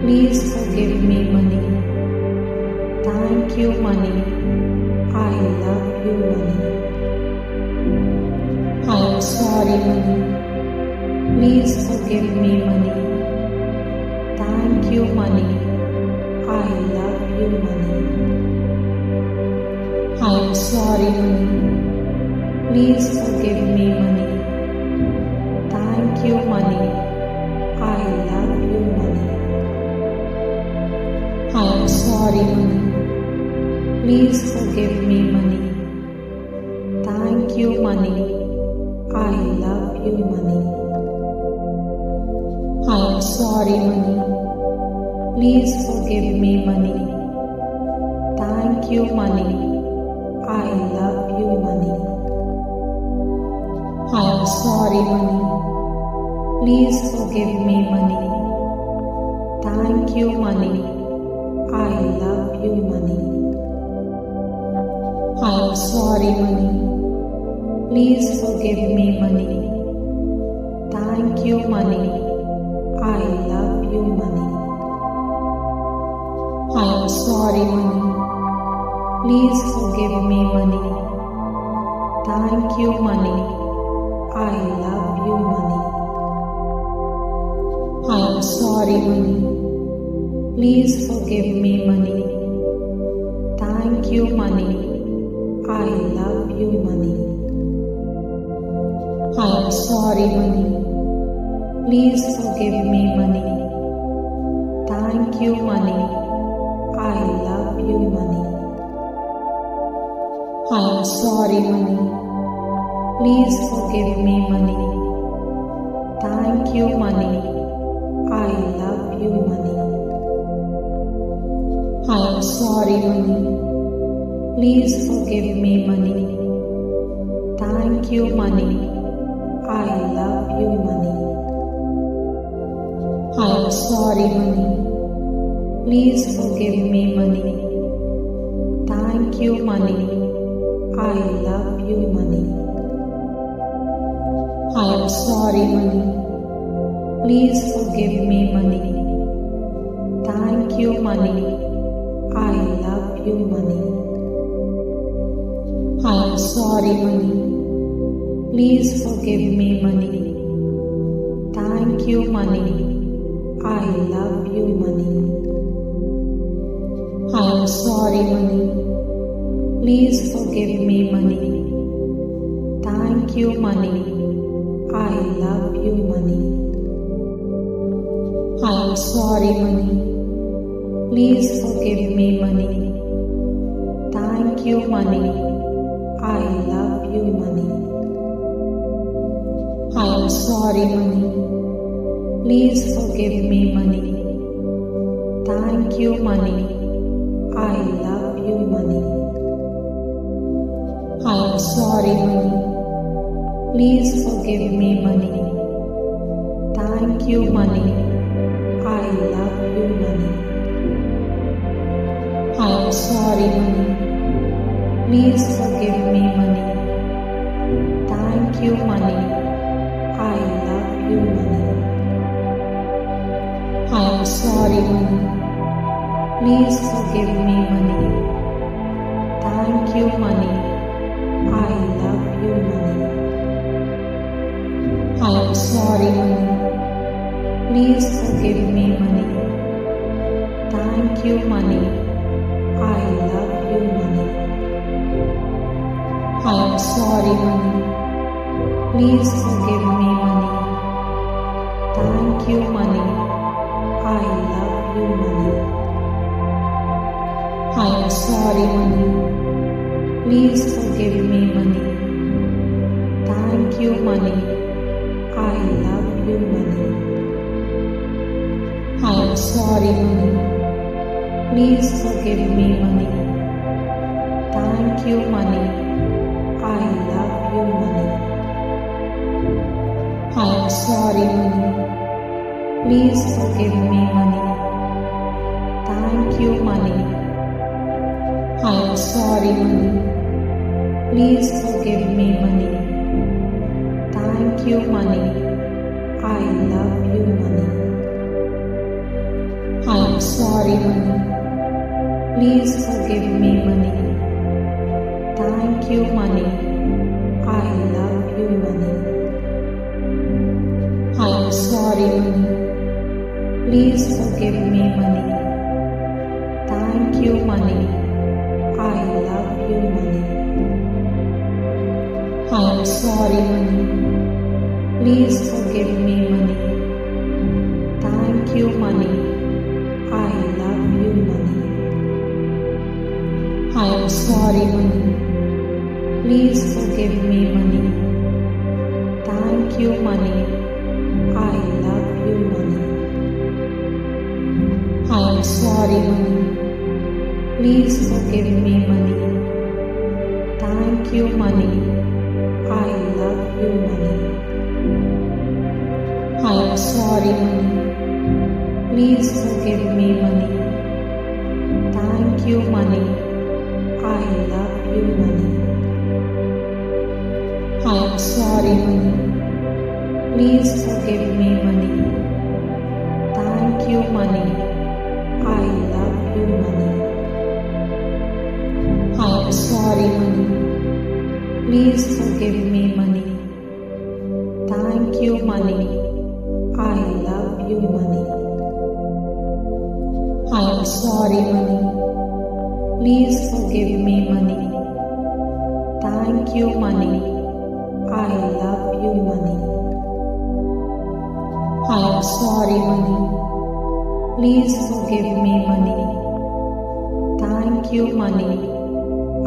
Please forgive me, money. Thank you, money. I love you, money. I am sorry, money. Please forgive me, money. Thank you, money. I love you, money. I am sorry, money. Please forgive me, money. Thank you, money. I love you, money. I am sorry, money. Please forgive me, money. Thank you, money. I love you, money. I am sorry, money. Please forgive me, money. Thank you, money. I love you, money. I am sorry, money. Please forgive me, money. Thank you, money. I love you, money. I am sorry, money. Please forgive me, money. Thank you, money. I love you, money. I am sorry, money. Please forgive me, money. Thank you, money. I love you, money. I am sorry, money. Please forgive me, money. Thank you, money. I love you, money. I am sorry, money. Please forgive me, money. Thank you, money. I love you, money. I am sorry, money. Please forgive me, money. Thank you, money. I love you, money. I am sorry, money. Please forgive me, money. Thank you, money. I love you, money. I am sorry, money. Please forgive me, money. Thank you, money. I love you, money. I am sorry, money. Please forgive me, money. Thank you, money. I love you, money. I am sorry, money. Please forgive me, money. Thank you, money. I love you, money. I am sorry, money. Please forgive me, money. Thank you, money. I love you, money. I am sorry, money. Please forgive me, money. Thank you, money. I love you, money. I am sorry, money. Please forgive me, money. Thank you, money. I love you, money. I am sorry, money. Please forgive me, money. Thank you, money. I love you, money. I am sorry, money. Please forgive me, money. Thank you, money. I love you, money. I am sorry, money. Please forgive me, money. Thank you, money. I love you, money. I am sorry, money. Please forgive me, money. Thank you, money. I love you, money. I am sorry, money. Please forgive me, money. Thank you, money. I love you, money. I am sorry, money. Please forgive me, money. Thank you, money. I love you, money. I am sorry, money. Please forgive me, money. Thank you, money. I love you, money. I am sorry, money. Please forgive me, money. Thank you, money. I am sorry, money. Please forgive me, money. Thank you, money. I love you, money. I am sorry, money. Please forgive me, money. Thank you, money. I love you, money. I am sorry, money. Please forgive me, money. Thank you, money. I love you, money. I am sorry, money. Please forgive me, money. Thank you, money. I love you, money. I am sorry, money. Please forgive me, money. Thank you, money. I love you, money. I am sorry, money. Please forgive me, money. Thank you, money. I love you, money. I am sorry, money. Please forgive me, money. Thank you, money. I love you, money. I am sorry, money. Please forgive me, money. Thank you, money. I love you, money. I am sorry, money. Please forgive me, money. Thank you, money. I love you, money. I am sorry, money. Please forgive me, money. Thank you, money. I love you, money. I am sorry, money. Please forgive me, money. Thank you, money.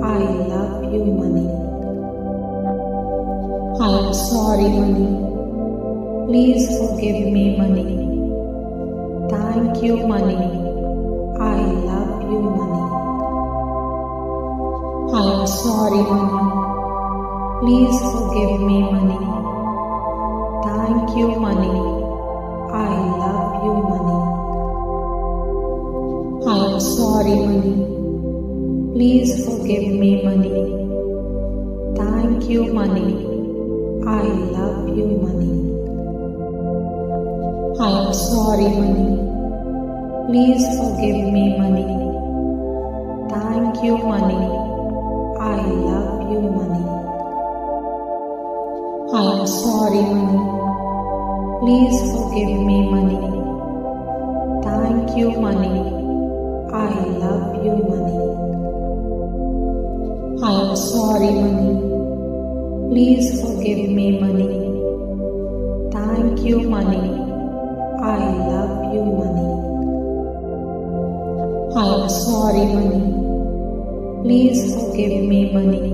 I love you, money. I am sorry, money. Please forgive me, money. Thank you, money. I love you, money. I am sorry, money. Please forgive me, money. Thank you, money. I love you, money. I am sorry, money. Please forgive me, money. Thank you, money. I love you, money. I am sorry, money. Please forgive me, money. Thank you, money. I love you, money. I am sorry, money. Please forgive me, money. Thank you, money. I love you, money. I am sorry, money. Please forgive me, money. Thank you, money. I love you, money. I am sorry, money. Please forgive me, money.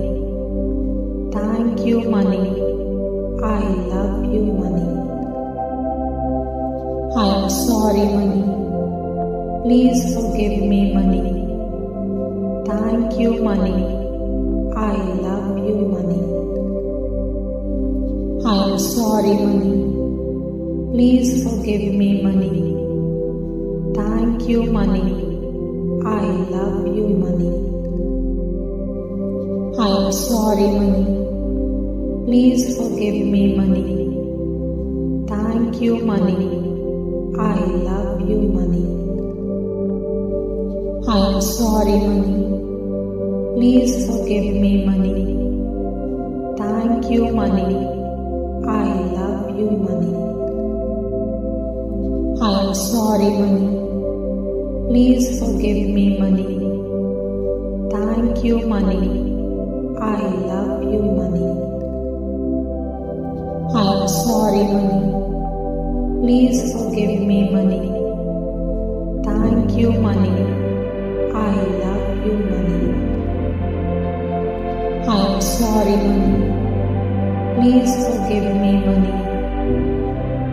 I am sorry, money. Please forgive me, money. Thank you, money. I love you, money. I am sorry, money. Please forgive me, money. Thank you, money. I love you, money. I am sorry, money. Please forgive me, money. Thank you, money. I love you, money. I am sorry, money. Please forgive me, money. Thank you, money. I love you, money. I am sorry, money. Please forgive me, money. Thank you, money. I love you, money. I am sorry, money. Please forgive me, money. Thank you, money. I love you, money. I am sorry, money. Please forgive me, money.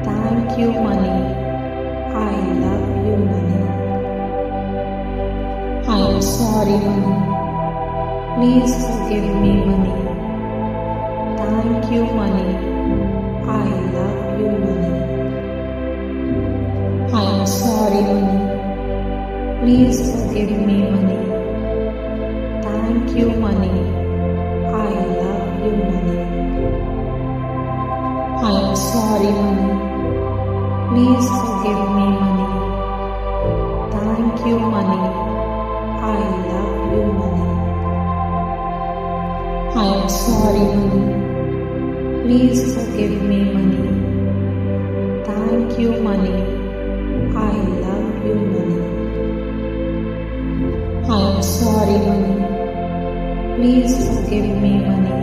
Thank you, money. I love you, money. I am sorry, money. Please forgive me, money. Thank you, money. I love you, money. I am sorry, money. Please forgive me, money. Thank you, money. I love you, money. I am sorry, money. Please forgive me, money. Thank you, money. I love you, money. I am sorry, money. Please forgive me, money. Thank you, money. I love you, money. I am sorry, money. Please forgive me, money.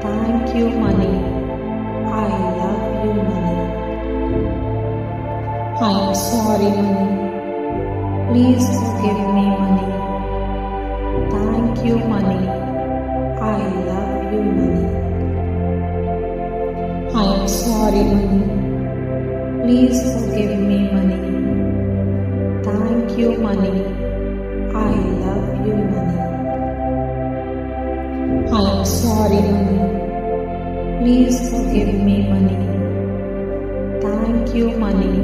Thank you, money. I love you, money. I am sorry, money. Please forgive me, money. Thank you, money. I love you, money. I am sorry, money. Please forgive me, money. Thank you, money. I love you, money. I am sorry, money. Please forgive me, money. Thank you, money.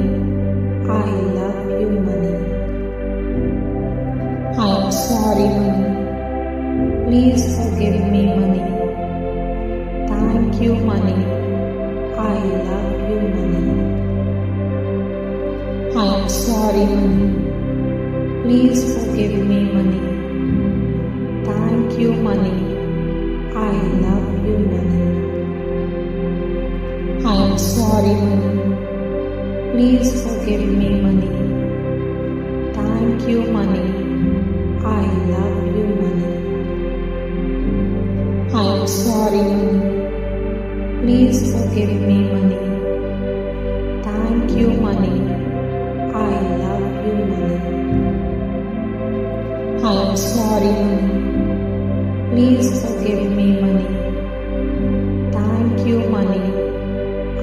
I love you, money. I am sorry, money. Please forgive me, money. Thank you, money. I love you, money. I am sorry, money. Please forgive me, money. Thank you, money. I love you, money. I am sorry, money. Please forgive me, money. Thank you, money. I love you, money. I am sorry, money. Please forgive me, money. Thank you, money. I love you, money. I am sorry, money. Please forgive me, money. Thank you, money.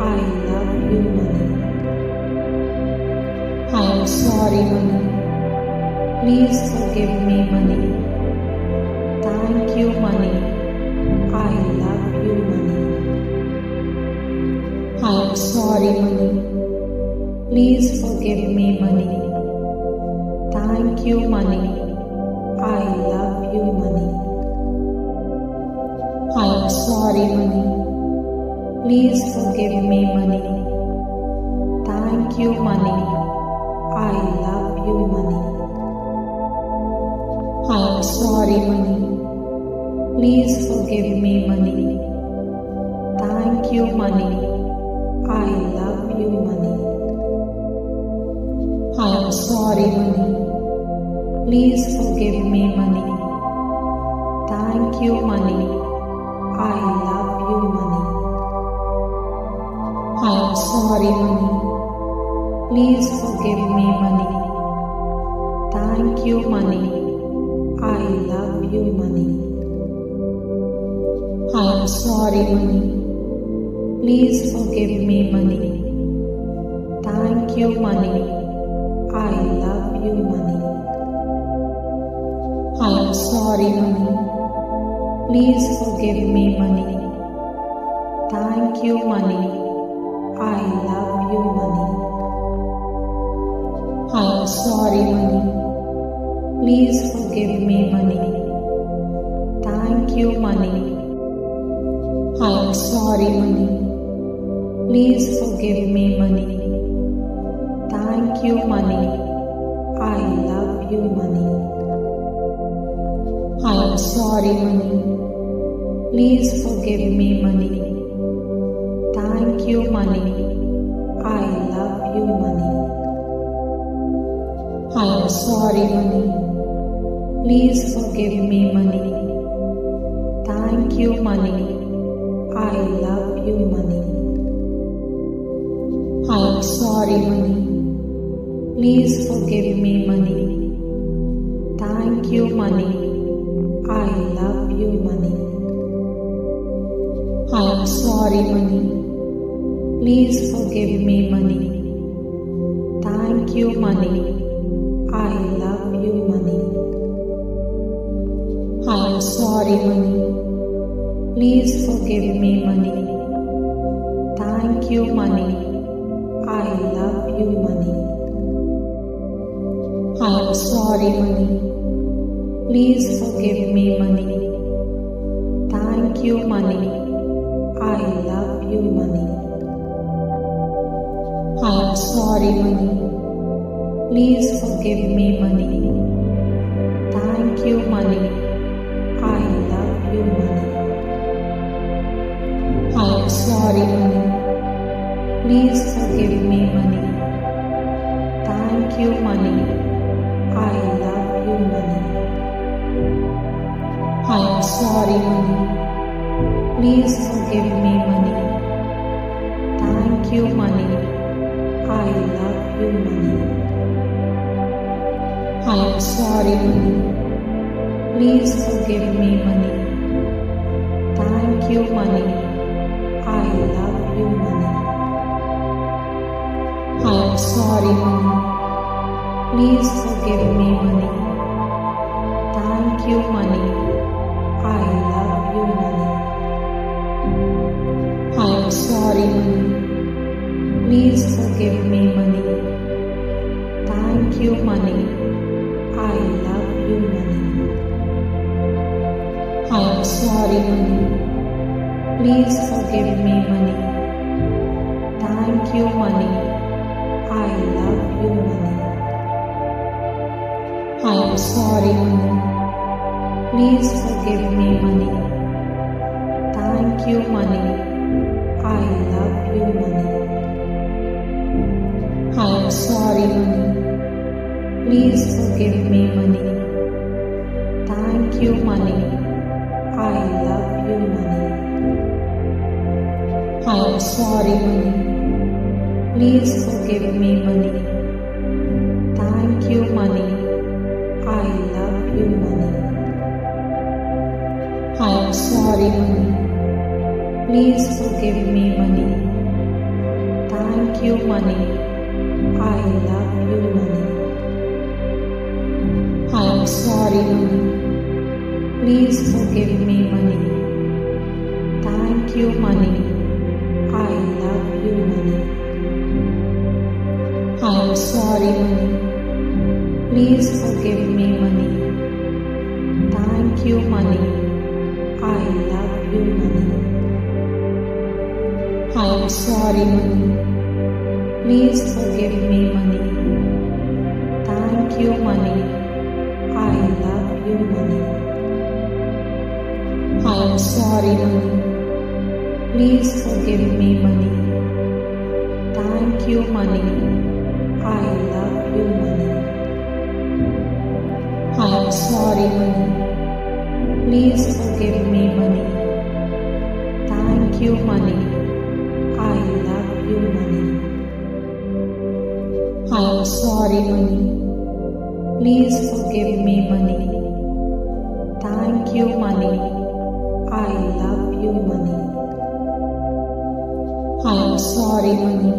I love you, money. I am sorry, money. Please forgive me, money. Thank you, money. I love you, money. I am sorry, money. Please forgive me, money. Thank you, money. I love you, money. I am sorry, money. Please forgive me, money. Thank you, money. I love you, money. I am sorry, money. Please forgive me, money. Thank you, money. I love you, money. I am sorry, money. Please forgive me, money. Thank you, money. I love you, money. I am sorry, money. Please forgive me, money. Thank you, money. I love you, money. I am sorry, money. Please forgive me, money. Thank you, money. I love you, money. I am sorry, money. Please forgive me, money. Thank you, money. I love you, money. I am sorry, money. Please forgive me, money. Thank you, money. I am sorry, money. Please forgive me, money. Thank you, money. I love you, money. I am sorry, money. Please forgive me, money. Thank you, money. I love you, money. I am sorry, money. Please forgive me, money. Thank you, money. I love you, money. I am sorry, money. Please forgive me, money. Thank you, money. I love you, money. I am sorry, money. Please forgive me, money. Thank you, money. I love you, money. I am sorry, money. Please forgive me, money. Thank you, money. I love you, money. I am sorry, money. Please forgive me, money. Thank you, money. I love you, money. I am sorry, money. Please forgive me, money. Thank you, money. I love you, money. I am sorry, money. Please forgive me, money. Thank you, money. I love you, money. I am sorry, money. Please forgive me, money. Thank you, money. I love you, money. I am sorry, money. Please forgive me, money. Thank you, money. I love you, money. I am sorry, money. Please forgive me, money. Thank you, money. I love you, money. I am sorry, money. Please forgive me, money. Thank you, money. I love you, money. I am sorry, money. Please forgive me, money. Thank you, money. I love you, money. I am sorry, money. Please forgive me, money. Thank you, money. I love you, money. I am sorry, money. Please forgive me, money. Thank you, money. I love you, money. I am sorry, money. Please forgive me, money. Thank you, money. I love you, money. I am sorry, money. Please forgive me, money. Thank you, money. I love you, money. I am sorry, money. Please forgive me, money. Thank you, money. I love you, money. I am sorry, money. Please forgive me, money. Thank you, money. I love you, money. I am sorry, money. Please forgive me, money. Thank you, money. I love you, money. I am sorry, money. Please forgive me, money. Thank you, money. I love you, money. I am sorry, money. Please forgive me, money. Thank you, money. I love you, money. I am sorry, money. Please forgive me, money. Thank you, money. I love you, money. I am sorry, money.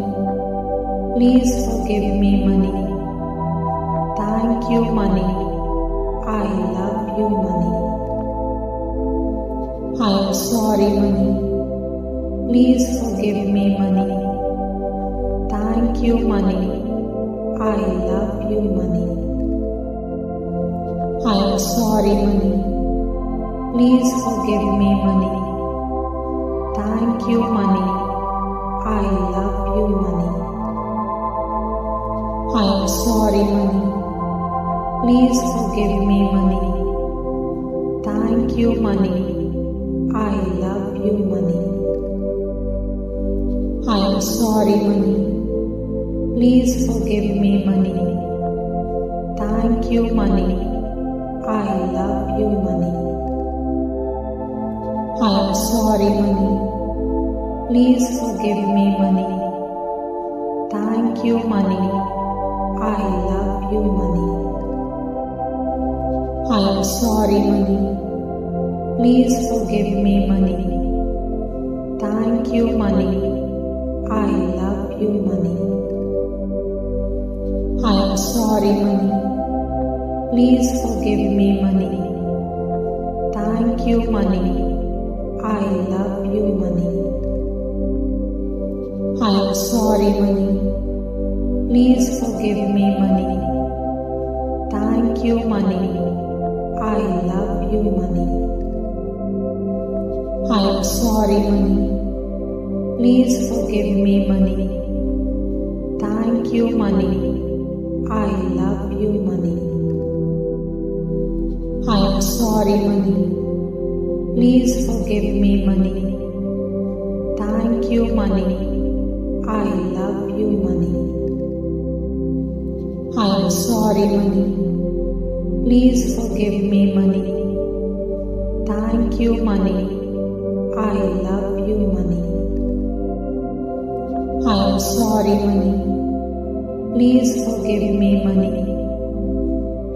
Please forgive me, money. Thank you, money. I love you, money. I am sorry, money. Please forgive me, money. Thank you, money. I love you, money. I am sorry, money. Please forgive me, money. Thank you, money. I love you, money. I am sorry, money. Please forgive me, money. Thank you, money. I love you, money. I am sorry, money. Please forgive me, money. Thank you, money. I love you, money. I am sorry, money. Please forgive me, money. Thank you, money. I love you, money. I am sorry, money. Please forgive me, money. Thank you, money. I love you, money. I am sorry, money. Please forgive me, money. Thank you, money. I love you, money. I am sorry, money. Please forgive me, money. Thank you, money. I love you, money. I am sorry, money. Please forgive me, money. Thank you, money. I love you, money. I am sorry, money. Please forgive me, money. Thank you, money. I love you, money. I am sorry, money. Please forgive me, money. Thank you, money. I love you, money. I am sorry, money. Please forgive me, money.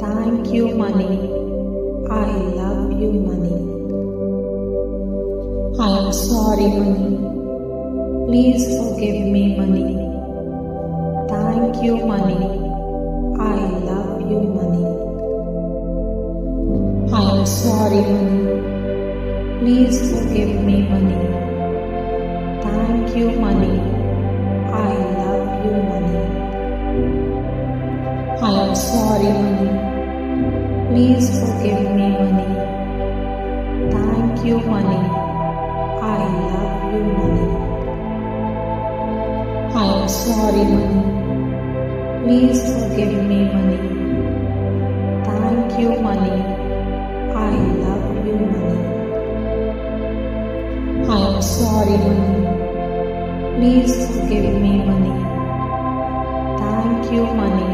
Thank you, money. I love you, money. I am sorry, money. Please forgive me, money. Thank you, money. I love you, money. I am sorry, money. Please forgive me, money. Thank you, money. I love you, money. I am sorry, money. Please forgive me, money. Thank you, money. I love you, money. I am sorry, money. Please forgive me, money. Thank you, money. I love you, money. I am sorry, money. Please forgive me, money. Thank you, money.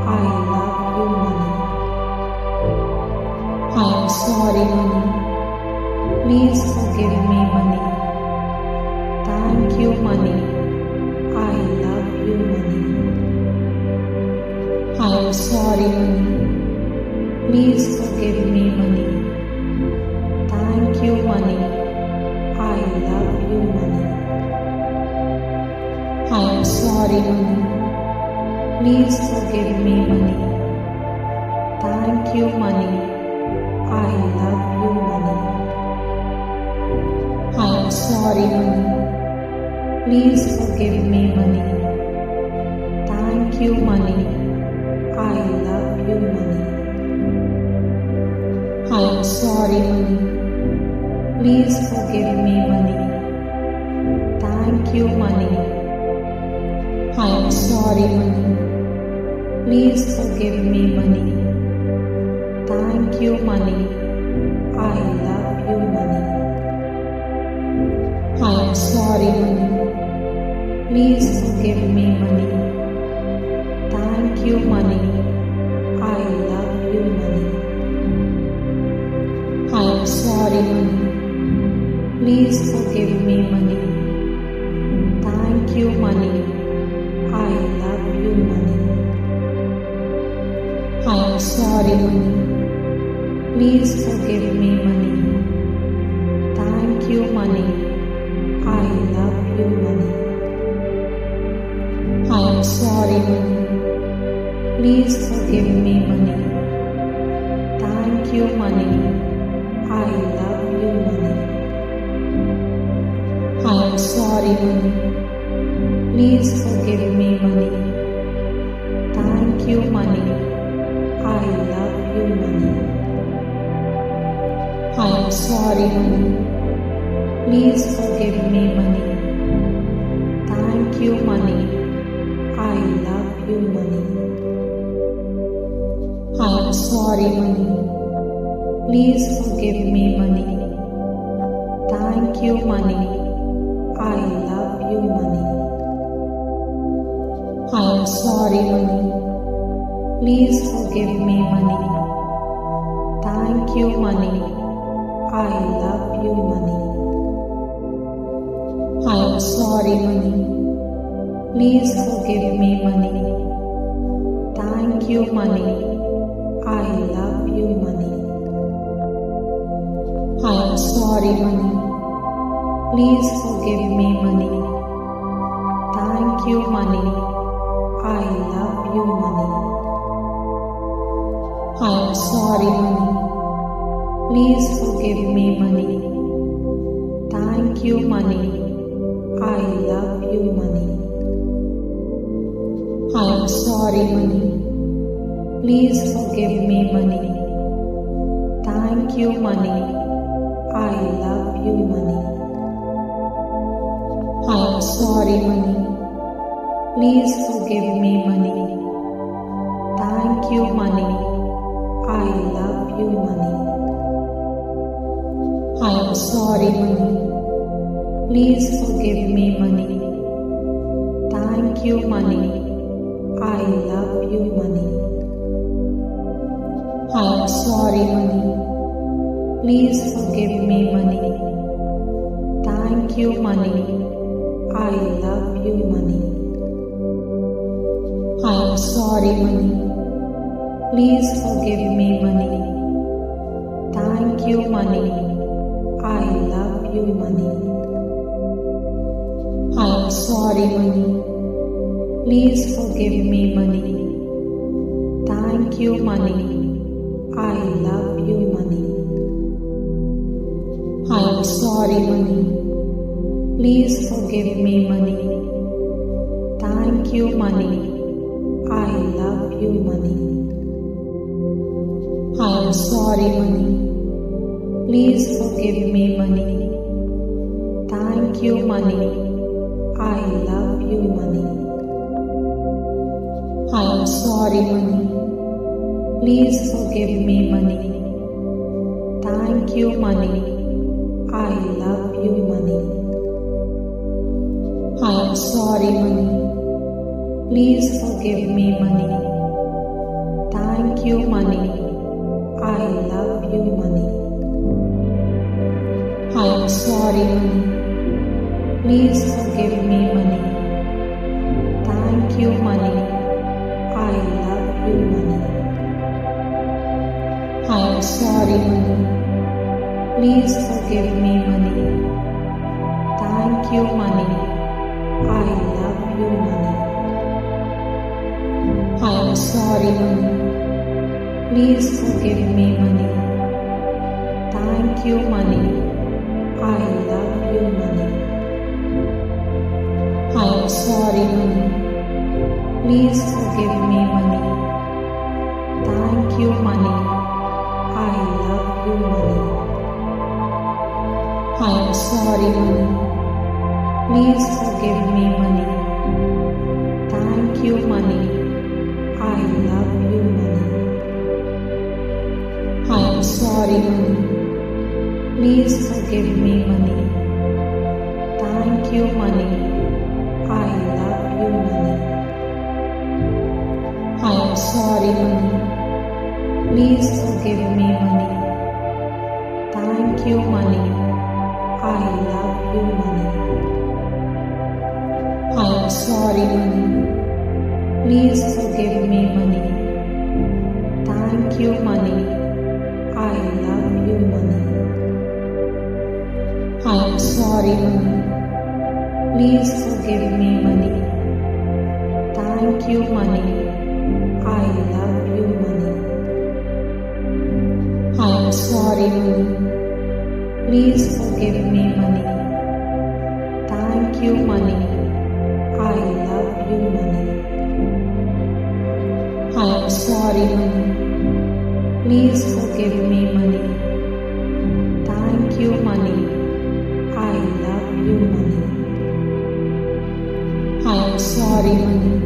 I love you, money. I am sorry, money. Please forgive me, money. Thank you, money. I love you, money. I am sorry, money. Please forgive me, money. Thank you, money. I love you, money. I am sorry, money. Please forgive me, money. Thank you, money. I love you, money. I am sorry, money. Please forgive me, money. Thank you, money. I love you, money. I am sorry, money. Please forgive me, money. Thank you, money. I am sorry, money. Please forgive me, money. Thank you, money. I love you, money. I am sorry, money. Please forgive me, money. Thank you, money. I love you, money. I am sorry, money. Please forgive me, money. Thank you, money. I love you, money. I am sorry, money. Please forgive me, money. Thank you, money. I love you, money. I am sorry, money. Please forgive me, money. Thank you, money. I love you, money. I am sorry, money. Please forgive me, money. Thank you, money. I love you, money. I am sorry, money. Please forgive me, money. Thank you, money. I love you, money. I am sorry, money. Please forgive me, money. Thank you, money. I love you, money. I am sorry, money. Please forgive me, money. Thank you, money. I love you, money. I am sorry, money. Please forgive me, money. Thank you, money. I love you, money. I am sorry, money. Please forgive me, money. Thank you, money. I love you, money. I am sorry, money. Please forgive me, money. Thank you, money. I love you, money. I am sorry, money. Please forgive me, money. Thank you, money. I love you, money. I am sorry, money. Please forgive me, money. Thank you, money. I love you, money. I am sorry, money. Please forgive me, money. Thank you, money. I love you, money. I am sorry, money. Please forgive me, money. Thank you, money. I love you, money. I am sorry, money. Please forgive me, money. Thank you, money. I love you, money. I am sorry, money. Please forgive me, money. Thank you, money. I love you, money. I am sorry, money. Please forgive me, money. Thank you, money. I love you, money. I am sorry, money. Please forgive me, money. Thank you, money. I love you, money. I am sorry, money. Please forgive me, money. Thank you, money. I love you, money. I am sorry, money. Please forgive me, money. Thank you, money. I love you, money. I am sorry, money. Please forgive me, money. Thank you, money. I love you, money. I am sorry, money. Please forgive me, money. Thank you, money. I love you, money. I am sorry, money. Please forgive me, money. Thank you, money. I love you, money. I am sorry, money. Please forgive me, money. Thank you, money. I love you, money. I am sorry, money. Please forgive me, money. Thank you, money. I love you, money. I am sorry, money. Please forgive me, money. Thank you, money. I love you, money. I am sorry, money. Please forgive me, money. Thank you, money. I love you, money. I am sorry, money. Please forgive me, money. Thank you, money. I love you, money. I am sorry, money. Please forgive me, money. Thank you, money. I love you, money. I am sorry, money. Please forgive me, money. Thank you, money. I love you, money. I am sorry, money. Please forgive me, money. Thank you, money. I love you, money. I am sorry, money.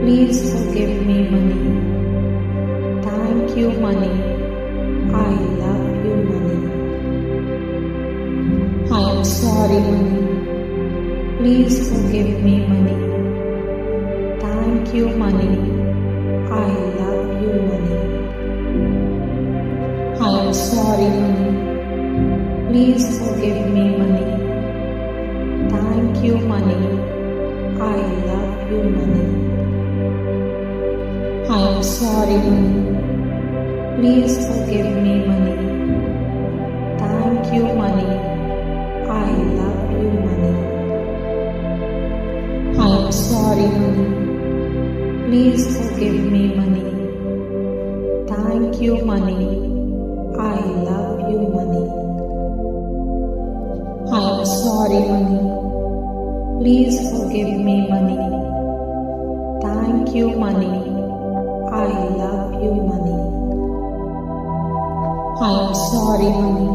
Please forgive me, money. Thank you, money. I love you, money. I am sorry, money. Please forgive me, money. Thank you, money. I love you, money. I am sorry, money. Please forgive me, money. Thank you, money. I love you, money. I am sorry, money. Please forgive me, money. Thank you, money. I love you, money. I am sorry, money. Please forgive me, money. Thank you, money. I love you, money. I am sorry, money. Please forgive me, money. Thank you, money. I love you, money. I am sorry, money.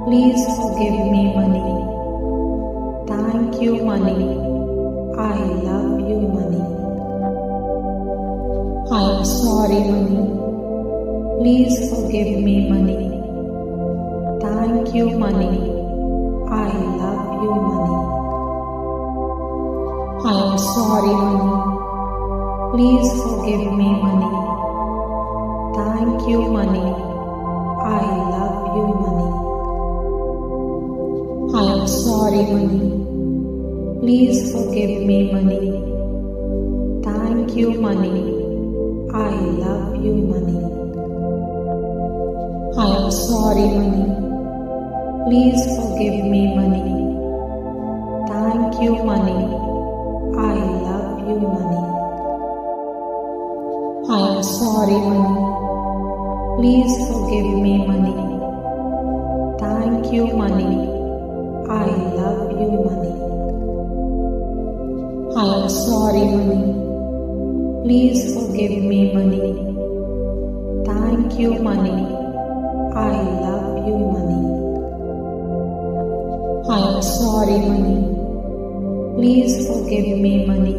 Please forgive me, money. Thank you, money. I love you, money. I am sorry, money. Please forgive me, money. Thank you, money. I love you, money. I am sorry, money. Please forgive me, money. Thank you, money. I love you, money. I am sorry, money. Please forgive me, money. Thank you, money. I love you, money. I am sorry, money. Please forgive me, money. Thank you, money. I love you, money. I am sorry, money. Please forgive me, money. Thank you, money. I love you, money. I am sorry, money. Please forgive me, money. Thank you, money. I love you, money. I am sorry, money. Please forgive me, money.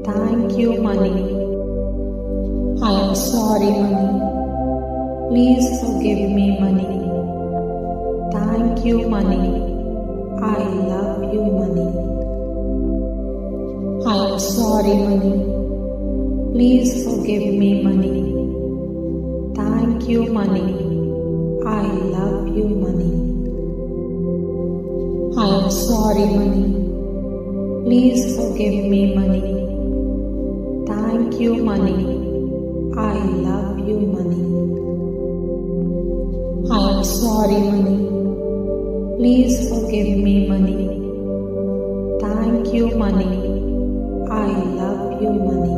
Thank you, money. I am sorry, money. Please forgive me, money. Thank you, money. I love you, money. I am sorry, money. Please forgive me, money. Thank you, money. I love you, money. I am sorry, money. Please forgive me, money. Thank you, money. I love you, money. I am sorry, money. Please forgive me, money. Thank you, money. I love you, money.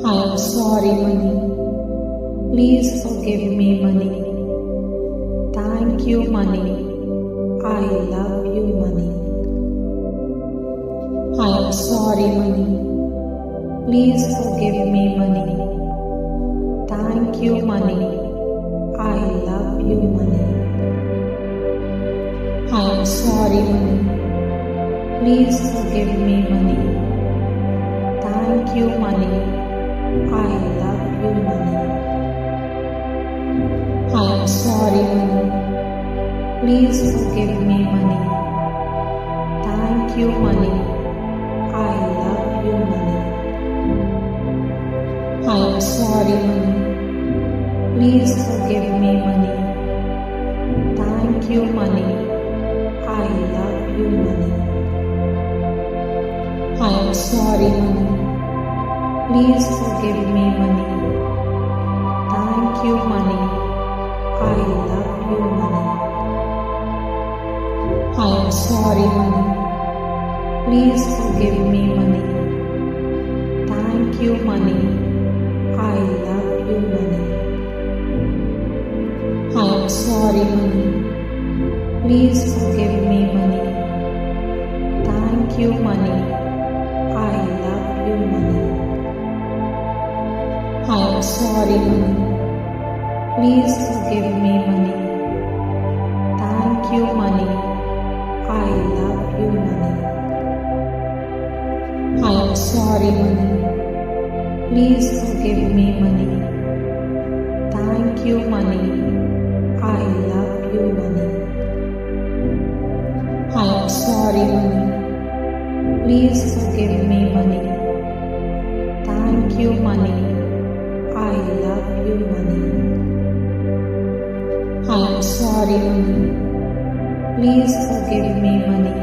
I am sorry, money. Please forgive me, money. Thank you, money. I love you, money. I am sorry, money. Please forgive me, money. Thank you, money. I love you, money. I am sorry, money. Please forgive me, money. Thank you, money. I love you, money. I am sorry, money. Please forgive me, money. Thank you, money. I love you, money. I am sorry, money. Please forgive me, money. Thank you, money. I love you, money. I am sorry, money. Please forgive me, money. Thank you, money. I love you, money. I am sorry, money. Please forgive me, money. Thank you, money. I love you, money. I am sorry, money. Please forgive me, money. Thank you, money. I love you, money. I am sorry, money. Please forgive me, money. Thank you, money. I love you, money. I am sorry, money. Please forgive me, money. Thank you, money. I love you, money. I am sorry, money. Please forgive me, money. Thank you, money. I love you, money. I am sorry, money. Please forgive me, money.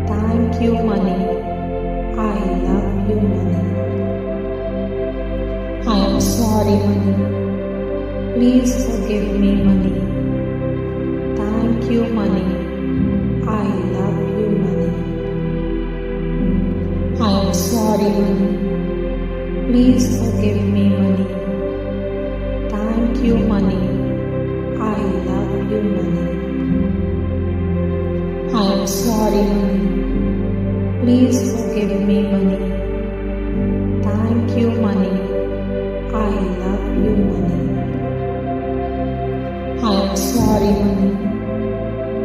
Thank you, money. I love you, money. I am sorry, money. Please forgive me, money. Thank you, money. I love you, money. I am sorry, money. Please forgive me, money. Thank you, money. I love you, money. I am sorry, money. Please forgive me, money. Thank you, money. I love you, money. I am sorry, money.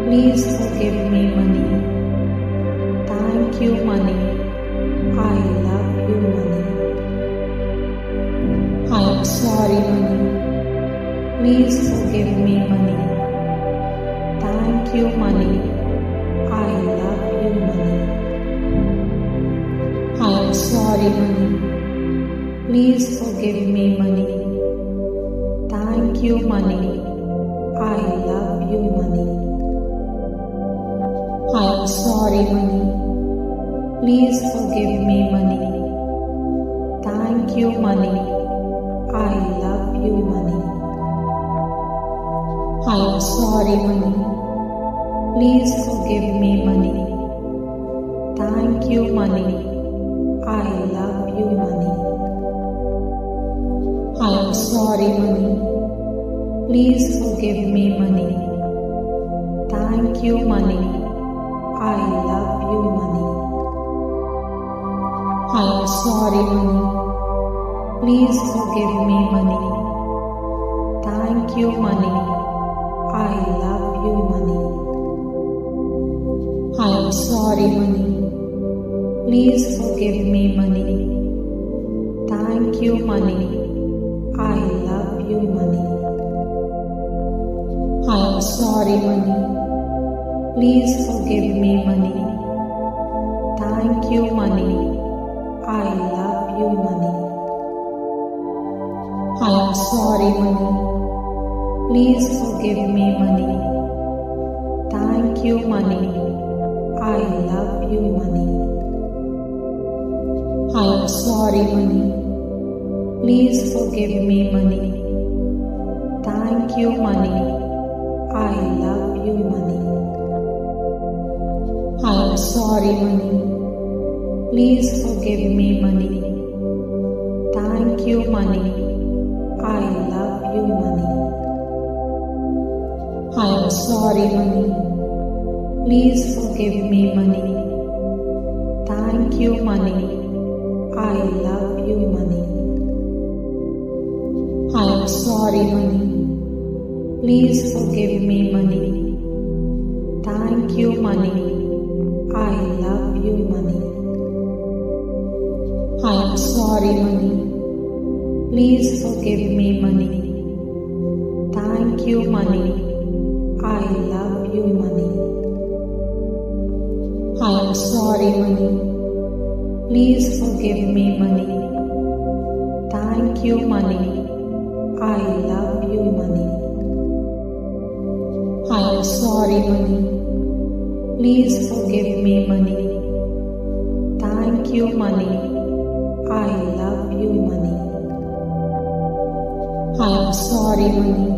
Please forgive me, money. Thank you, money. I love you, money. I am sorry, money. Please forgive me, money. Thank you, money. I love you, money. I am sorry, money. Please forgive me, money. Thank you, money. I love you, money. I am sorry, money. Please forgive me, money. Thank you, money. I love you, money. I am sorry, money. Please forgive me, money. Thank you, money. I love you, money. I am sorry, money. Please forgive me, money. Thank you, money. I love you, money. I am sorry, money. Please forgive me, money. Thank you, money. I love you, money. I am sorry, money. Please forgive me, money. Thank you, money. I love you, money. I am sorry, money. Please forgive me, money. Thank you, money. I love you, money. I am sorry, money. Please forgive me, money. Thank you, money. I love you, money. I am sorry, money. Please forgive me, money. Thank you, money. I love you, money. I am sorry, money. Please forgive me, money. Thank you, money. I love you, money. I am sorry, money. Please forgive me, money. Thank you, money. I love you, money. I am sorry, money. Please forgive me, money. Thank you, money. I love you, money. I am sorry, money. Please forgive me, money. Thank you, money. I love you, money. I am sorry, money. Please forgive me, money. Thank you, money. I love you, money. I am sorry, money. Please forgive me, money. Thank you, money. I love you, money. I am sorry, money.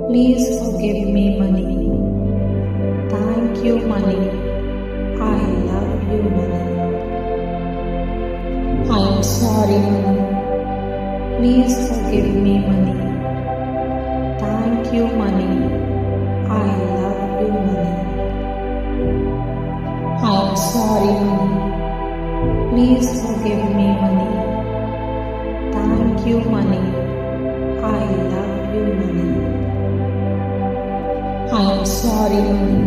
Please forgive me, money. Thank you, money. I love Please forgive me, money. Thank you, money. I love you, money. I am sorry, money. Please forgive me, money. Thank you, money. I love you, money. I am sorry, money.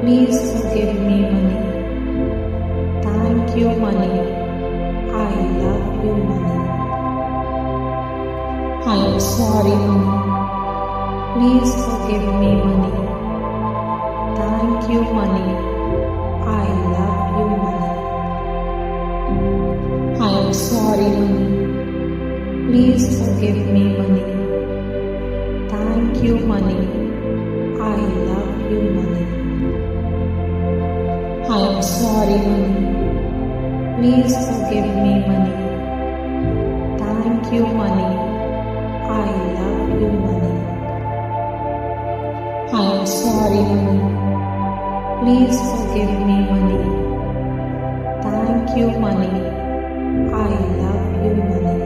Please forgive me, money. Thank you, money. I love you, money. I am sorry, money. Please forgive me, money. Thank you, money. I love you, money. I am sorry, money. Please forgive me, money. Thank you, money. I love you, money. I am sorry, money. Please forgive me, money. Thank you, money. I love you, money. I am sorry, money. Please forgive me, money. Thank you, money. I love you, money.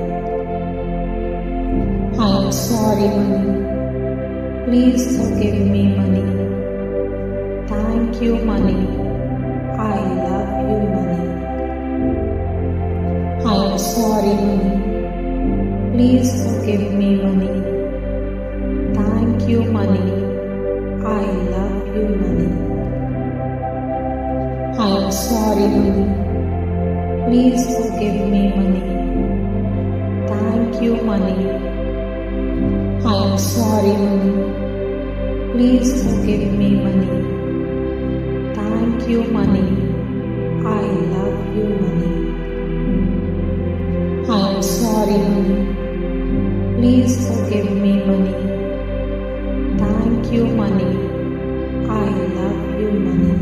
I am sorry, money. Please forgive me, money. Thank you, money. I love you, money. I am sorry, money. Please forgive me, money. Thank you, money. I love you, money. I am sorry, money. Please forgive me, money. Thank you, money. I am sorry, money. Please forgive me, money. Thank you, money. I love you, money. I am sorry, money. Please forgive me, money. Thank you, money. I love you, money.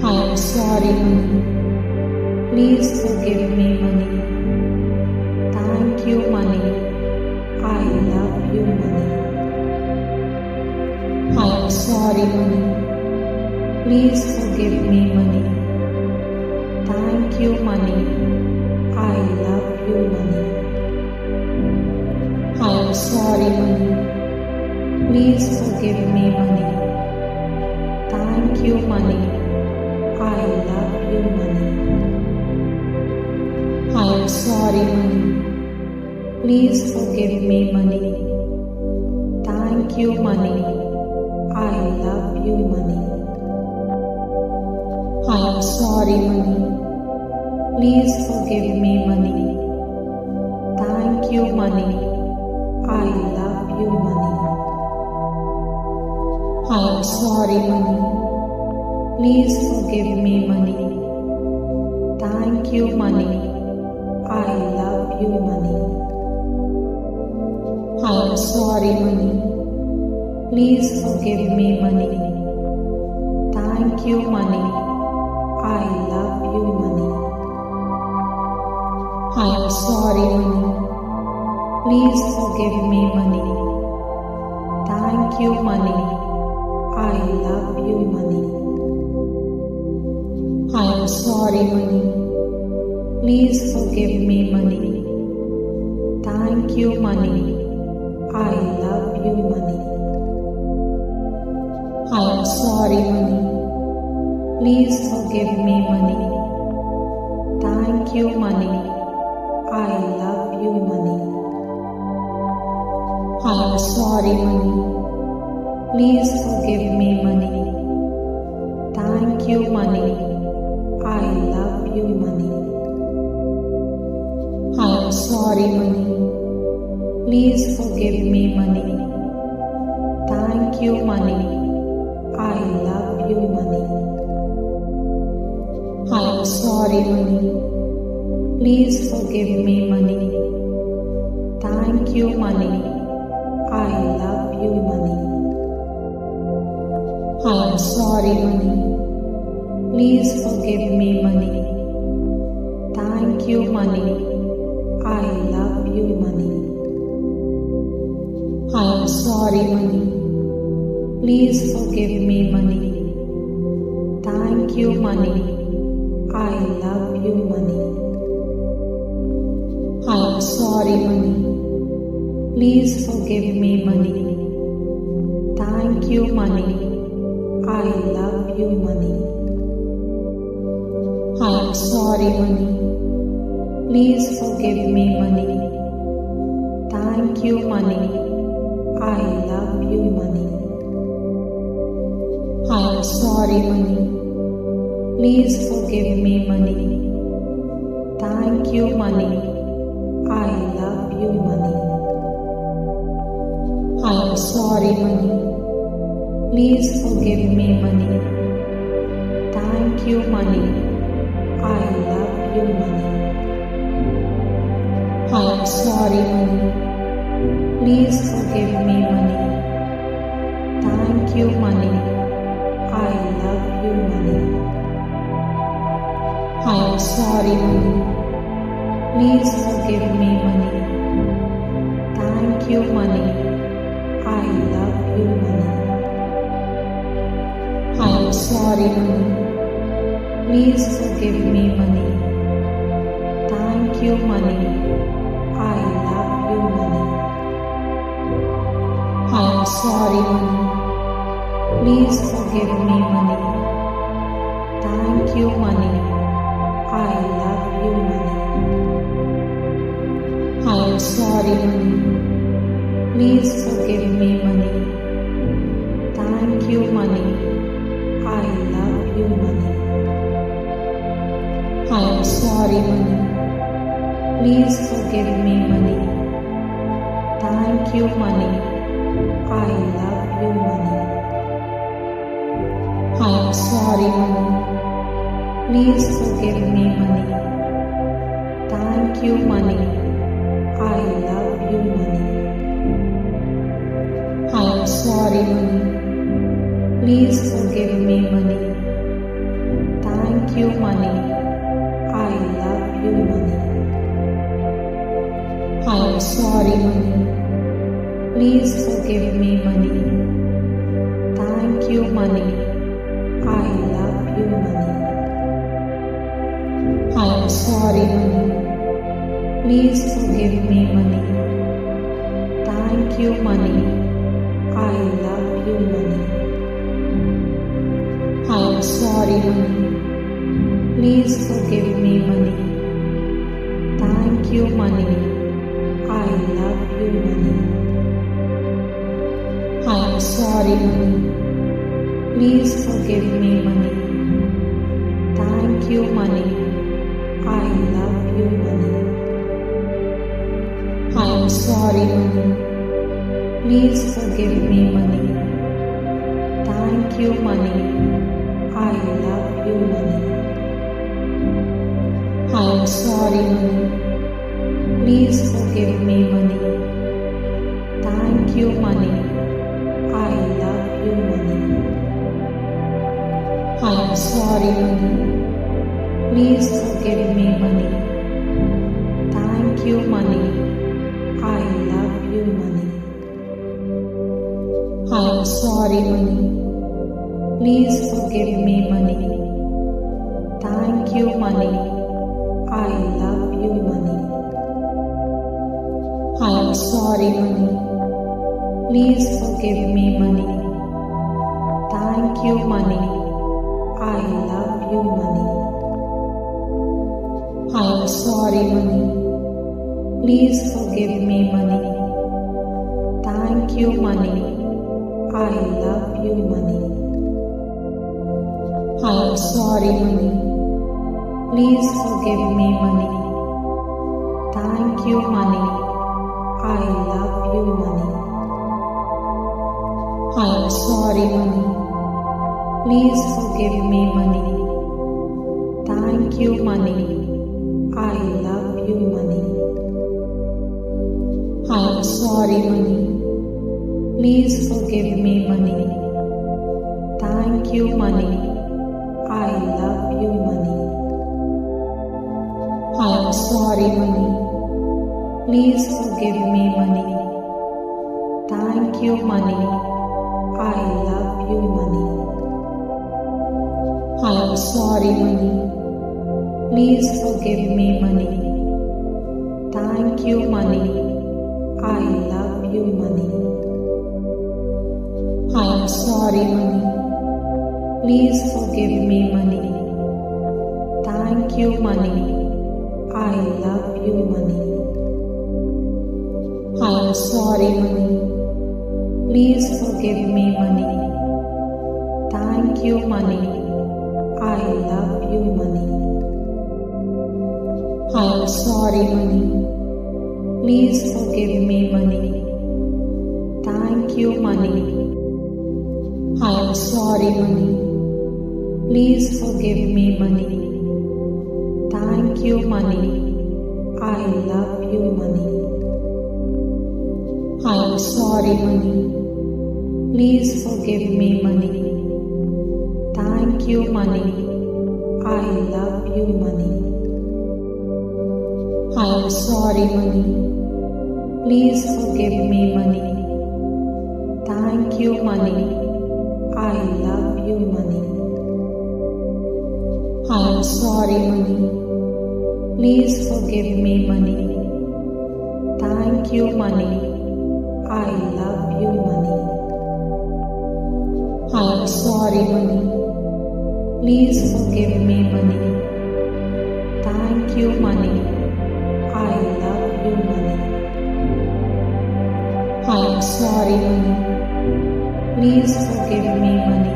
I am sorry, money. Please forgive me, money. Thank you, money. I love you, money. I am sorry, money. Please forgive me, money. Thank you, money. I love you, money. I am sorry, money. Please forgive me, money. Thank you, money. I love you, money. I am sorry, money. Please forgive me, money. Thank you, money. I love you, money. I am sorry, money. Please forgive me, money. Thank you, money. I love you, money. I am sorry, money. Please forgive me, money. Thank you, money. I love you, money. I am sorry, money. Please forgive me, money. Thank you, money. I love you, money. I am sorry, money. Please forgive me, money. Thank you, money. I love you, money. I am sorry, money. Please forgive me, money. Thank you, money. I love you, money. I am sorry, money. Please forgive me, money. Thank you, money. I love you, money. I am sorry, money. Please forgive me, money. Thank you, money. I love you, money. I am sorry, money. Please forgive me, money. Thank you, money. I love you, money. I am sorry, money. Please forgive me, money. Thank you, money. I love you, money. I am sorry, money. Please forgive me, money. Thank you, money. I love you, money. I am sorry, money. Please forgive me, money. Thank you, money. I love you, money. I am sorry, money. Please forgive me, money. Thank you, money. I love you, money. I am sorry, money. Please forgive me, money. Thank you, money. I love you, money. I am sorry, money. Please forgive me, money. Thank you, money. I love you, money. I am sorry, money. Please forgive me, money. Thank you, money. I love you, money. I am sorry, money. Please forgive me, money. Thank you, money. I love you, money. I am sorry, money. Please forgive me, money. Thank you, money. I love you, money. I am sorry, money. Please forgive me, money. Thank you, money. I love you, money. I am sorry, money. Please forgive me, money. Thank you, money. I love you, money. I am sorry, money. Please forgive me, money. Thank you, money. I love you, money. I am sorry, money. Please forgive me, money. Thank you, money. I love you, money. I am sorry, money. Please forgive me, money. Thank you, money. I love you, money. I am sorry, money. Please forgive me, money. Thank you, money. I love you, money. I am sorry, money. Please forgive me, money. Thank you, money. I love you, money. I am sorry, money. Please forgive me, money. Thank you, money. I love you, money. I am sorry, money. Please forgive me, money. Thank you, money. I love you, money. I am sorry, money. Please forgive me, money. Thank you, money. I love you, money. I am sorry, money. Please forgive me, money. Thank you, money. I love you, money. I am sorry, money. Please forgive me, money. Thank you, money. I love you, money. I am sorry, money. Please forgive me, money. Thank you, money. I love you, money. I am sorry, money. Please forgive me, money. Thank you, money. I love you, money. I am sorry, money. Please forgive me, money. Thank you, money. I love you, money. I am sorry, money. Please forgive me, money. Thank you, money. I love you, money. I am sorry, money. Please forgive me, money. Thank you, money. I love you, money. I am sorry, money. Please forgive me, money. Thank you, money. I love you, money. I am sorry, money. Please forgive me, money. Thank you, money. I love you, money. I am sorry, money. Please forgive me, money. Thank you, money. I love you, money. I am sorry, money. Please forgive me, money. Thank Thank you, money. I love you, money. I am sorry, money. Please forgive me, money. Thank you, money. I love you, money. I am sorry, money. Please forgive me, money. Thank you, money. I love you, money. I am sorry, money. Please forgive me, money. Thank you, money. I am sorry, money. Please forgive me, money. Thank you, money. I love you, money. I am sorry, money. Please forgive me, money. Thank you, money. I love you, money. I am sorry, money. Please forgive me, money. Thank you, money. I love you, money. I am sorry, money. Please forgive me, money. Thank you, money. I love you, money. I am sorry, money. Please forgive me, money. Thank you, money. I love you, money. I am sorry, money. Please forgive me, money.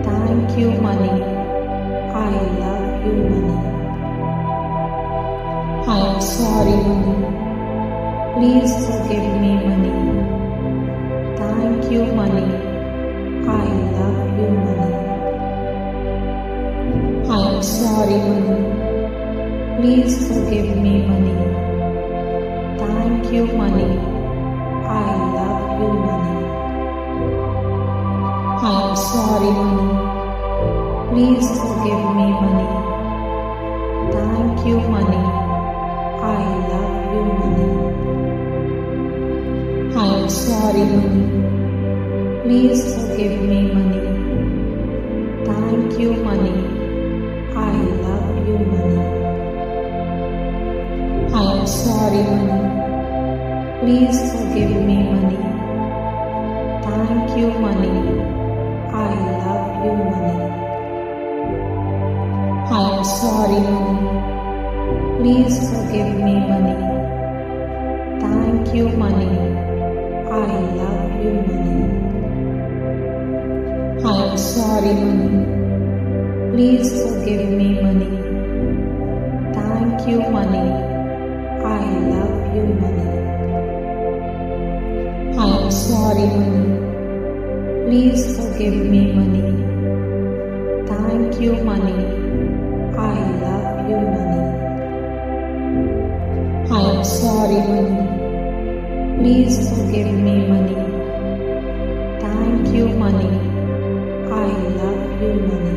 Thank you, money. I love you, money. I am sorry, money. Please forgive me, money. Thank you, money. I love you, money. I am sorry, money. Please forgive me, money. Thank you, money. I love you, money. I am sorry, money. Please forgive me, money. Thank you, money. I love you, money. I am sorry, money. Please forgive me, money. Thank you, money. I love you, money. I am sorry, money. Please forgive me, money. Thank you, money. I love you, money. I am sorry, money. Please forgive me, money. Thank you, money. I love you, money. I am sorry, money. Please forgive me, money. Thank you, money. I love you, money. I am sorry, money. Please forgive me, money. Thank you, money. I love you, money. I am sorry, money. Please forgive me, money. Thank you, money. I love you, money.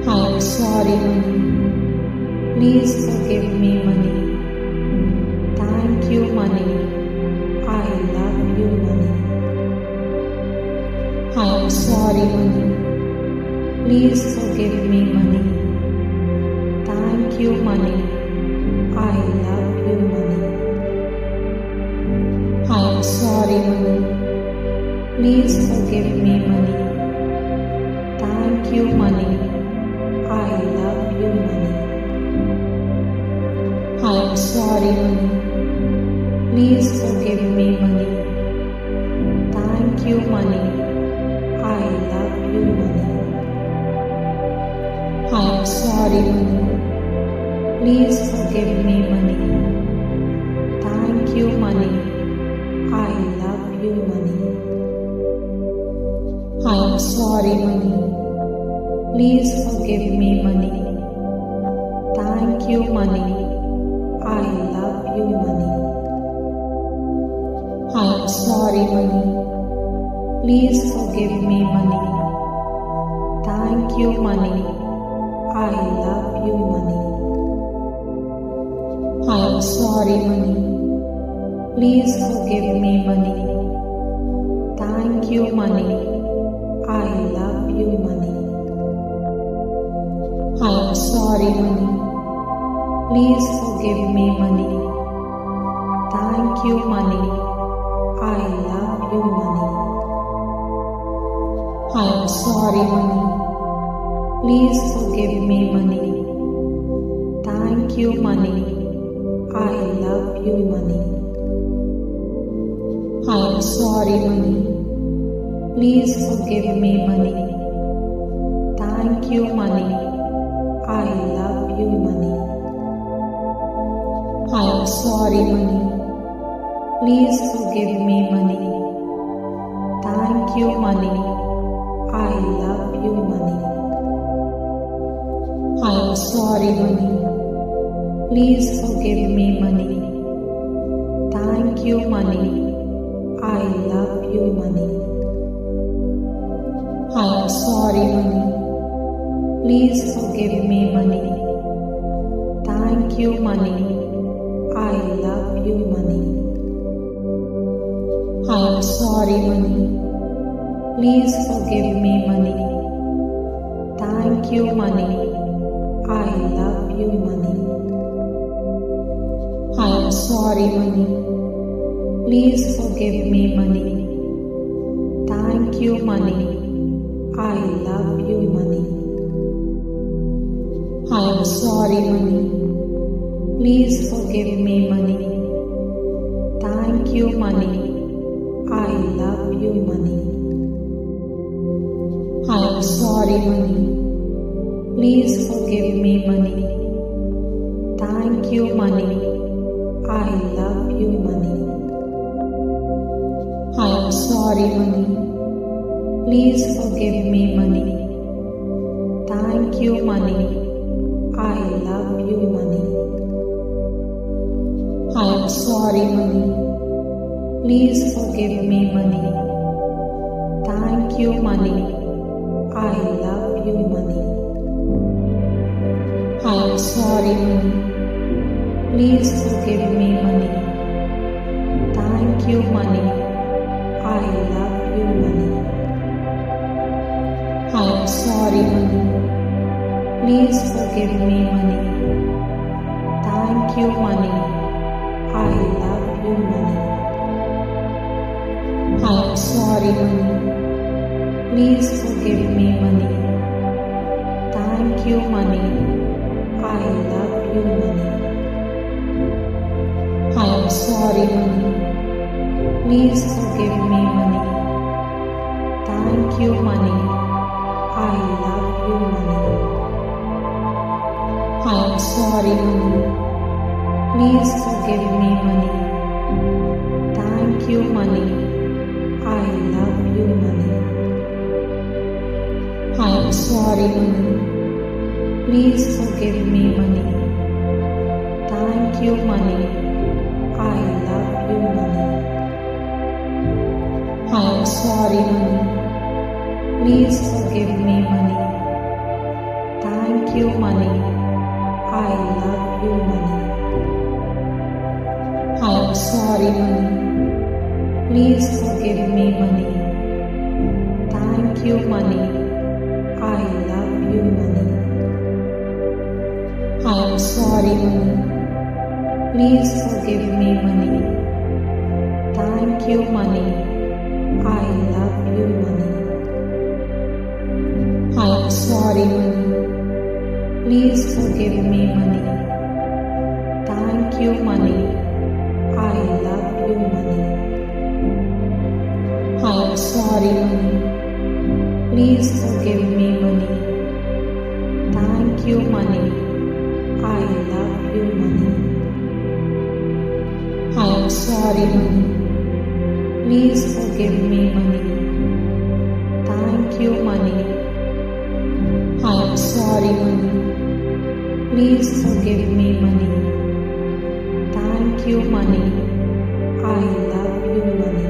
I am sorry, money. Please forgive me, money. Thank you, money. I love you, money. I am sorry, money. Please forgive me, money. Thank you, money. I love you, money. I am sorry, money. Please forgive me, money. Thank you, money. I love you, money. I am sorry, money. Please forgive me, money. Thank you, money. I love you, money. I am sorry, money. Please forgive me, money. Thank you, money. I love you, money. I am sorry, money. Please forgive me, money. Thank you, money. I love you, money. I am sorry, money. Please forgive me, money. Thank you, money. I love you, money. I am sorry, money. Please forgive me, money. Thank you, money. I love you, money. I am sorry, money. Please forgive me, money. Thank you, money. I love you, money. I am sorry, money. Please forgive me, money. Thank you, money. I love you, money. I am sorry, money. Please forgive me, money. Thank you, money. I love you, money. I am sorry, money. Please forgive me, money. Thank you, money. I love you, money. I am sorry, money. Please forgive me, money. Thank you, money. I love you, money. I am sorry, money. Please forgive me, money. Thank you, money. I love you, money. I am sorry, money. Please forgive me, money. Thank you, money. I love you, money. I am sorry, money. Please forgive me, money. Thank you, money. I love you, money. I am sorry, money. Please forgive me, money. Thank you, money. I love you, money. I am sorry, money. Please forgive me, money. Thank you, money. I love you, money. I am sorry, money. Please forgive me, money. Thank you, money. I love you, money. I am sorry, money. Please forgive me, money. Thank you, money. I love you, money. I am sorry, money. Please forgive me, money. Thank you, money. I love you, money. I am sorry, money. Please forgive me, money. Thank you, money. I love you, money. I am sorry, money. Please forgive me, money. Thank you, money. I love you, money. I am sorry, money. Please forgive me, money. Thank you, money. I love you, money. I am sorry, money. Please forgive me, money. Thank you, money. I love you, money. I am sorry, money. Please forgive me, money. Thank you, money. I love you, money. I am sorry, money. Please forgive me, money. Thank you, money. I love you, money. I am sorry, money. Please forgive me, money. Thank you, money. I love you, money. I am sorry, money. Please forgive me, money. Thank you, money. I love you, money. I am sorry, money. Please forgive me, money. Thank you, money. I love you, money. I am sorry, money. Please forgive me, money. Thank you, money. I love you, money. I am sorry, money. Please forgive me, money. Thank you, money. I am sorry, money. Please forgive me, money. Thank you, money. I love you, money.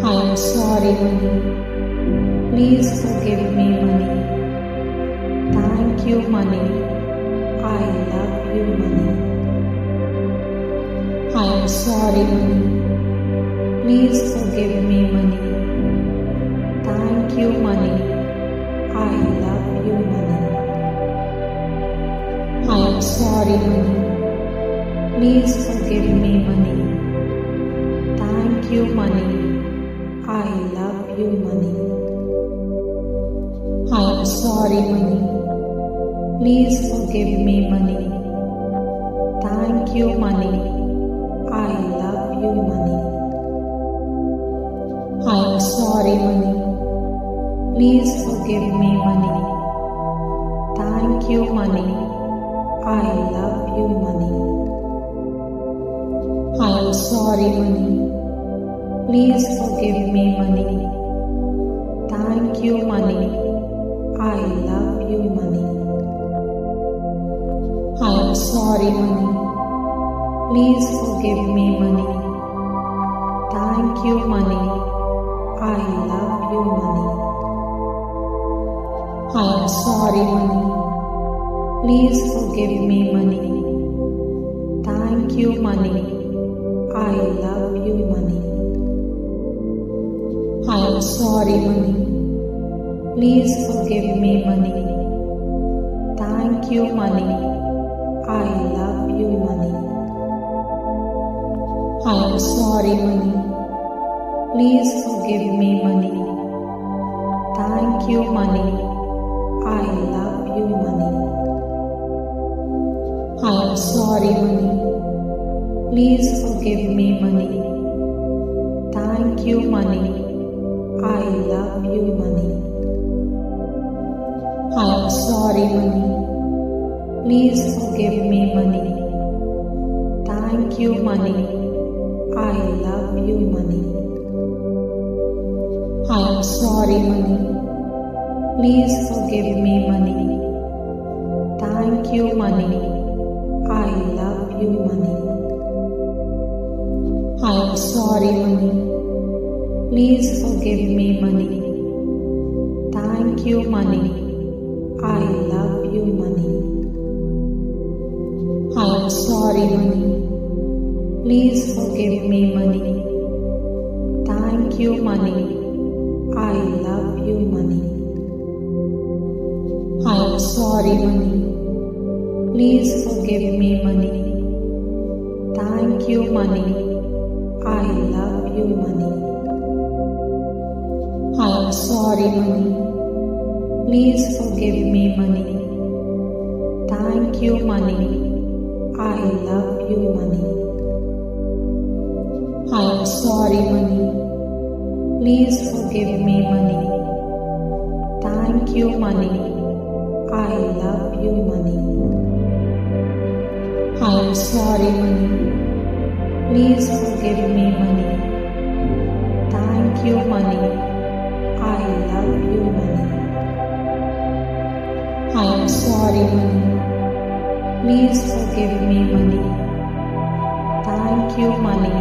I am sorry, money. Please forgive me, money. Thank you, money. I love you, money. I am sorry, money. Please forgive me, money. Thank you, money. I love you, money. I sorry, money. Please forgive me, money. Thank you, money. I love you, money. I am sorry, money. Please forgive me, money. Thank you, money. I love you, money. I am sorry, money. Please forgive me, money. Thank you, money. I love you, money. I am sorry, money. Please forgive me, money. Thank you, money. I love you, money. I am sorry, money. Please forgive me, money. Thank you, money. I love you, money. I am sorry, money. Please forgive me, money. Thank you, money. I love you, money. I am sorry, money. Please forgive me, money. Thank you, money. I love you, money. I am sorry, money. Please forgive me, money. Thank you, money. I love you, money. I am sorry, money. Please forgive me, money. Thank you, money. I love you, money. I am sorry, money. Please forgive me, money. Thank you, money. I love you, money. I am sorry, money. Please forgive me, money. Thank you, money. I love you, money. I am sorry, money. Please forgive me, money. Thank you, money. I love you, money. I am sorry, money. Please forgive me, money. Thank you, money. I love you, money. I am sorry, money. Please forgive me, money. Thank you, money. I love you, money. I am sorry, money. Please forgive me, money. Thank you, money. I love you, money. I am sorry, money. Please forgive me, money. Thank you, money. I love you, money. I am sorry, money. Please forgive me, money. Thank you, money. I love you, money. I am sorry, money. Please forgive me, money. Thank you, money.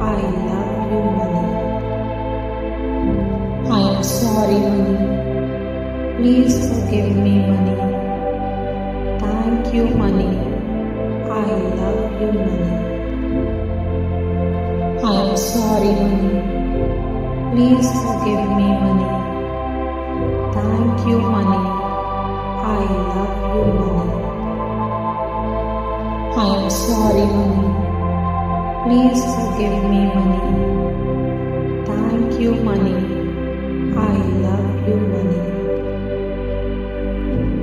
I love you, money. I am sorry, money. Please forgive me, money. Thank you, money. I love you, money. I am sorry, money. Please forgive me, money. Thank you, money. I love you, money. I am sorry, money. Please forgive me, money. Thank you, money. I love you, money.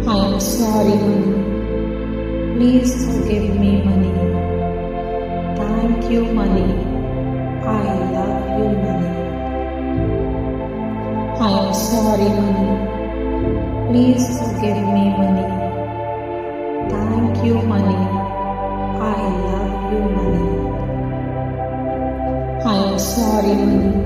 I am sorry, money. Please forgive me, money. Thank you, money. I love you, money. I am sorry, money. Please forgive me, money. Thank you, money. I love you, money. I am sorry, money.